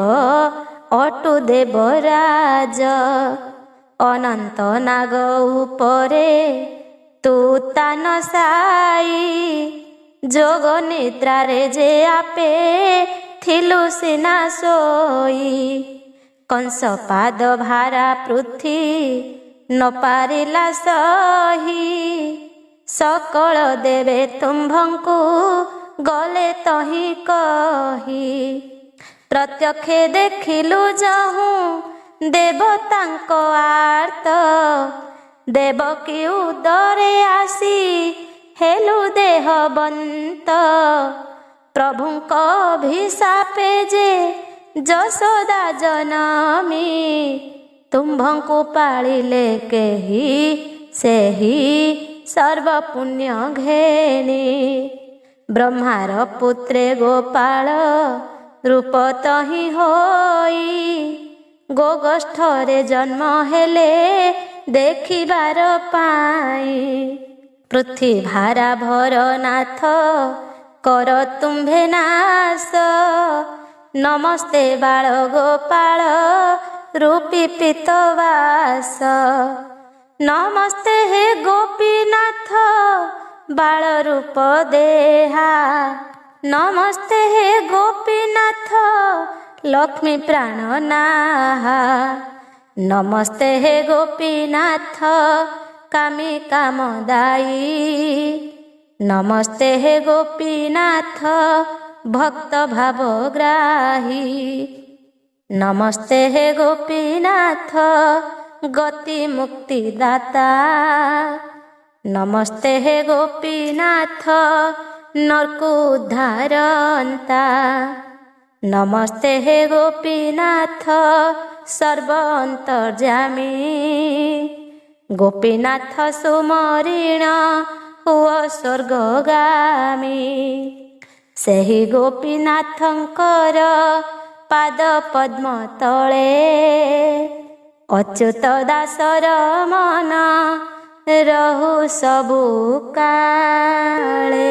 ଅଟୁ ଦେବରାଜ। ଅନନ୍ତ ନାଗ ଉପରେ ତୁ ତାନ ସାଇ। ଯୋଗ ନିଦ୍ରାରେ ଯେ ଆପେ ଥିଲୁ ସିନା ଶୋଇ। କଂସ ପାଦ ଭାରା ପୃଥ୍ୱୀ ନ ପାରିଲା ସହି। ସକଳ ଦେବେ ତୁମ୍ଭଙ୍କୁ ଗଲେ ତହିଁ କହି। ପ୍ରତ୍ୟକ୍ଷେ ଦେଖିଲୁ ଯହୁଁ ଦେବତାଙ୍କ ଆର୍ତ। ଦେବକୀ ଉଦରେ ଆସି ହେଲୁ ଦେହବନ୍ତ। ପ୍ରଭୁଙ୍କ ଅଭିଶାପେ ଯେ ଯଶୋଦା ଜନମୀ। ତୁମ୍ଭଙ୍କୁ ପାଳିଲେ କେହି ସେହି ସର୍ବପୁଣ୍ୟ ଘେନି। ବ୍ରହ୍ମାର ପୁତ୍ରେ ଗୋପାଳ ରୂପ ତହିଁ ହୋଇ ଗୋଗୋଷ୍ଠରେ ଜନ୍ମ ହେଲେ ଦେଖିବାର ପାଇଁ। ପୃଥିଭାରା ଭରନାଥ କର ତୁମ୍ଭେ ନାଶ ନମସ୍ତେ ବାଳ ଗୋପାଳ ରୂପୀ ପିତବାସ। ନମସ୍ତେ ହେ ଗୋପୀନାଥ ବାଳ ରୂପ ଦେହା ନମସ୍ତେ ହେ ଗୋପୀନାଥ ଲକ୍ଷ୍ମୀ ପ୍ରାଣ ନାହା। ନମସ୍ତେ ହେ ଗୋପୀନାଥ କାମୀ କାମଦାୟୀ ନମସ୍ତେ ହେ ଗୋପୀନାଥ ଭକ୍ତ ଭାବଗ୍ରାହୀ। ନମସ୍ତେ ହେ ଗୋପୀନାଥ ଗତି ମୁକ୍ତି ଦାତା ନମସ୍ତେ ହେ ଗୋପୀନାଥ ନରକୁ ଉଦ୍ଧାରନ୍ତା। ନମସ୍ତେ ହେ ଗୋପୀନାଥ ସର୍ବ ଅନ୍ତର୍ଯ୍ୟାମୀ ଗୋପୀନାଥ ସୁମରିଣ ହୁଅ ସ୍ୱର୍ଗଗାମୀ। ସେହି ଗୋପୀନାଥଙ୍କର ପାଦ ପଦ୍ମ ତଳେ ଅଚ୍ୟୁତ ଦାସର ମନ ରହୁ ସବୁ କାଳେ।